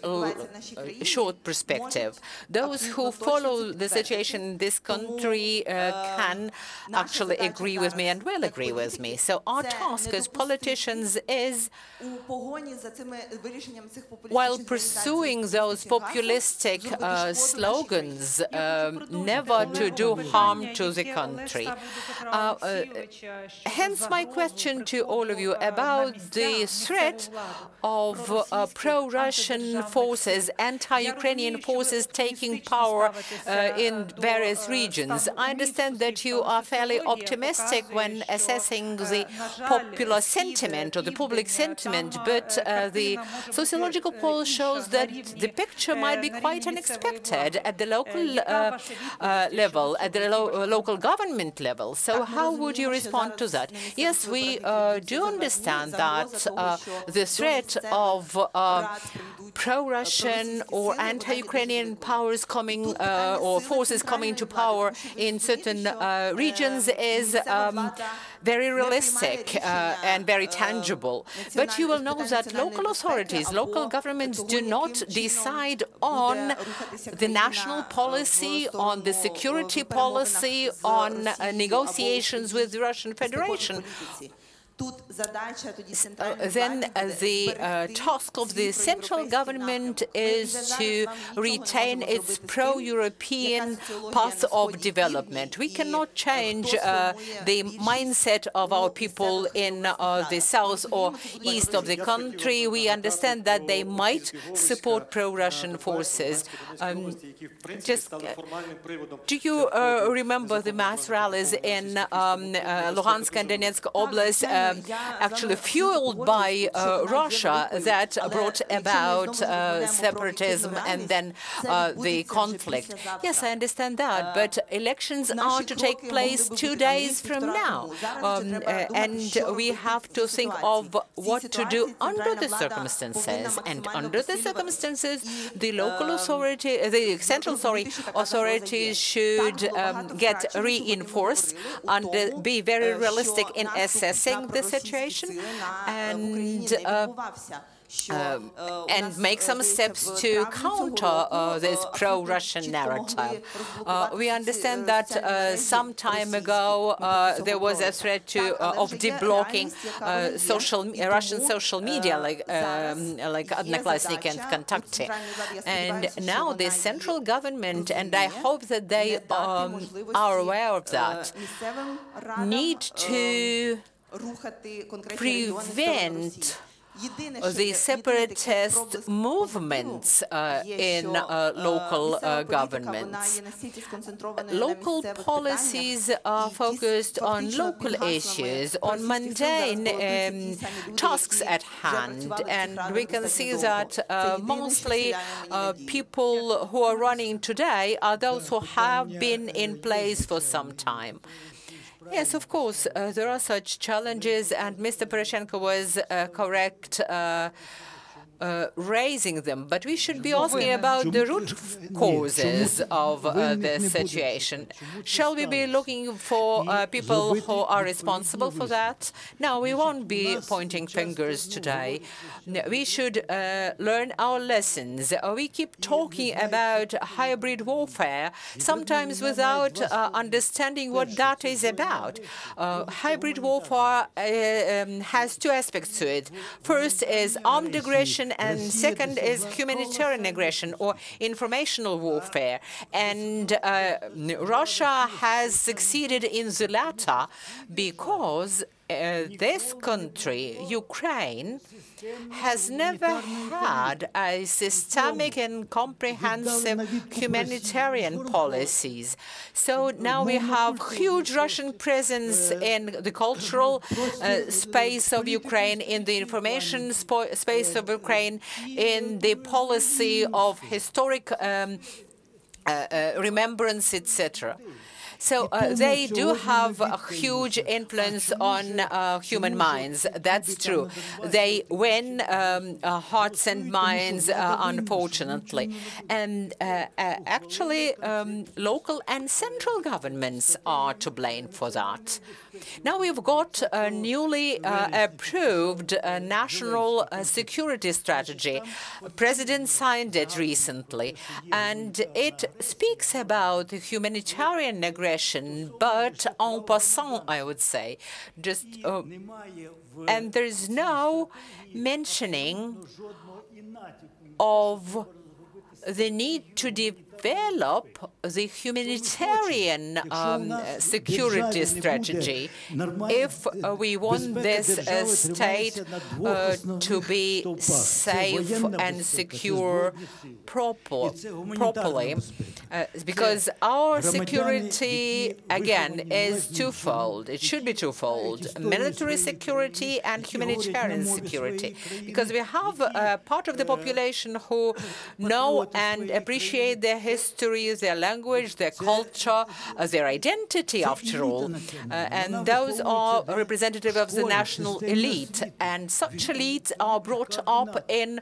short perspective. Those who follow the situation in this country can actually agree with me and will agree with me. So our task as politicians is, while pursuing those populistic slogans, never to do harm to the country. Hence my question to all of you about the threat of pro-Russian forces, anti-Ukrainian forces taking power in various regions. I understand that you are fairly optimistic when assessing the popular sentiment or the public sentiment, but the sociological poll shows that the picture might be quite unexpected at the local level, at the local government level. So how would you respond to that? Yes, we do understand that the threat of pro-Russian or anti-Ukrainian powers coming or forces coming to power in certain regions is very realistic and very tangible. But you will know that local authorities, local governments do not decide on the national policy, on the security policy, on negotiations with the Russian Federation. Then the task of the central government is to retain its pro-European path of development. We cannot change the mindset of our people in the south or east of the country. We understand that they might support pro-Russian forces. Do you remember the mass rallies in Luhansk and Donetsk Oblast, actually fueled by Russia, that brought about separatism and then the conflict? Yes, I understand that, but elections are to take place 2 days from now, and we have to think of what to do under the circumstances. And under the circumstances, the local authority, the central authorities should get reinforced and be very realistic in assessing the situation and make some steps to counter this pro-Russian narrative. We understand that some time ago there was a threat of deblocking Russian social media like Odnoklassniki and Vkontakte. And now the central government, and I hope that they are aware of that, need to prevent the separatist movements in local governments. Local policies are focused on local issues, on mundane tasks at hand, and we can see that mostly people who are running today are those who have been in place for some time. Yes, of course, there are such challenges, and Mr. Poroshenko was correct raising them, but we should be asking about the root causes of the situation. Shall we be looking for people who are responsible for that? No, we won't be pointing fingers today. We should learn our lessons. We keep talking about hybrid warfare, sometimes without understanding what that is about. Hybrid warfare has two aspects to it. First is armed aggression, and second is humanitarian aggression or informational warfare. And Russia has succeeded in the latter because this country, Ukraine, has never had a systemic and comprehensive humanitarian policies. So now we have huge Russian presence in the cultural space of Ukraine, in the information space of Ukraine, in the policy of historic remembrance, etc. So they do have a huge influence on human minds. That's true. They win hearts and minds, unfortunately. And actually, local and central governments are to blame for that. Now we've got a newly approved national security strategy. The President signed it recently, and it speaks about humanitarian aggression, but en passant, I would say. Just and there is no mentioning of the need to develop the humanitarian security strategy if we want this state to be safe and secure properly, because our security, again, is twofold. It should be twofold: military security and humanitarian security, because we have a part of the population who know and appreciate their history, their language, their culture, their identity, after all. And those are representative of the national elite. And such elites are brought up in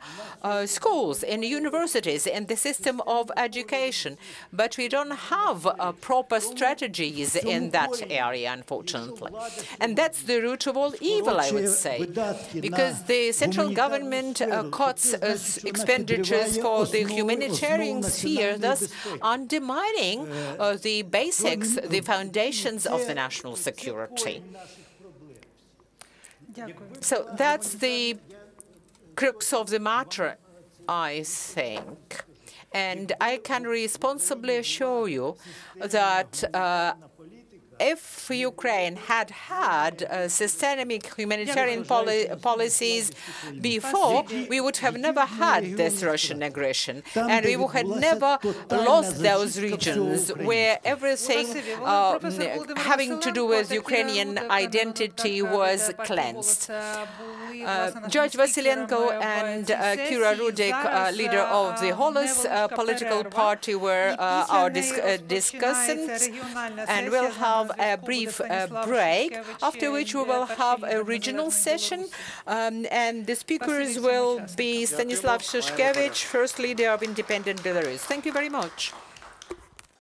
schools, in universities, in the system of education. But we don't have proper strategies in that area, unfortunately. And that's the root of all evil, I would say, because the central government cuts expenditures for the humanitarian sphere, thus undermining the basics, the foundations of the national security. So that's the crux of the matter, I think. And I can responsibly assure you that if Ukraine had had systemic humanitarian policies before, we would have never had this Russian aggression, and we would have never lost those regions where everything having to do with Ukrainian identity was cleansed. George Vasilenko and Kira Rudik, leader of the Holos political party, were our discussants, and we'll have a brief break, after which we will have a regional session, and the speakers will be Stanislav Shishkevich, first leader of Independent Belarus. Thank you very much.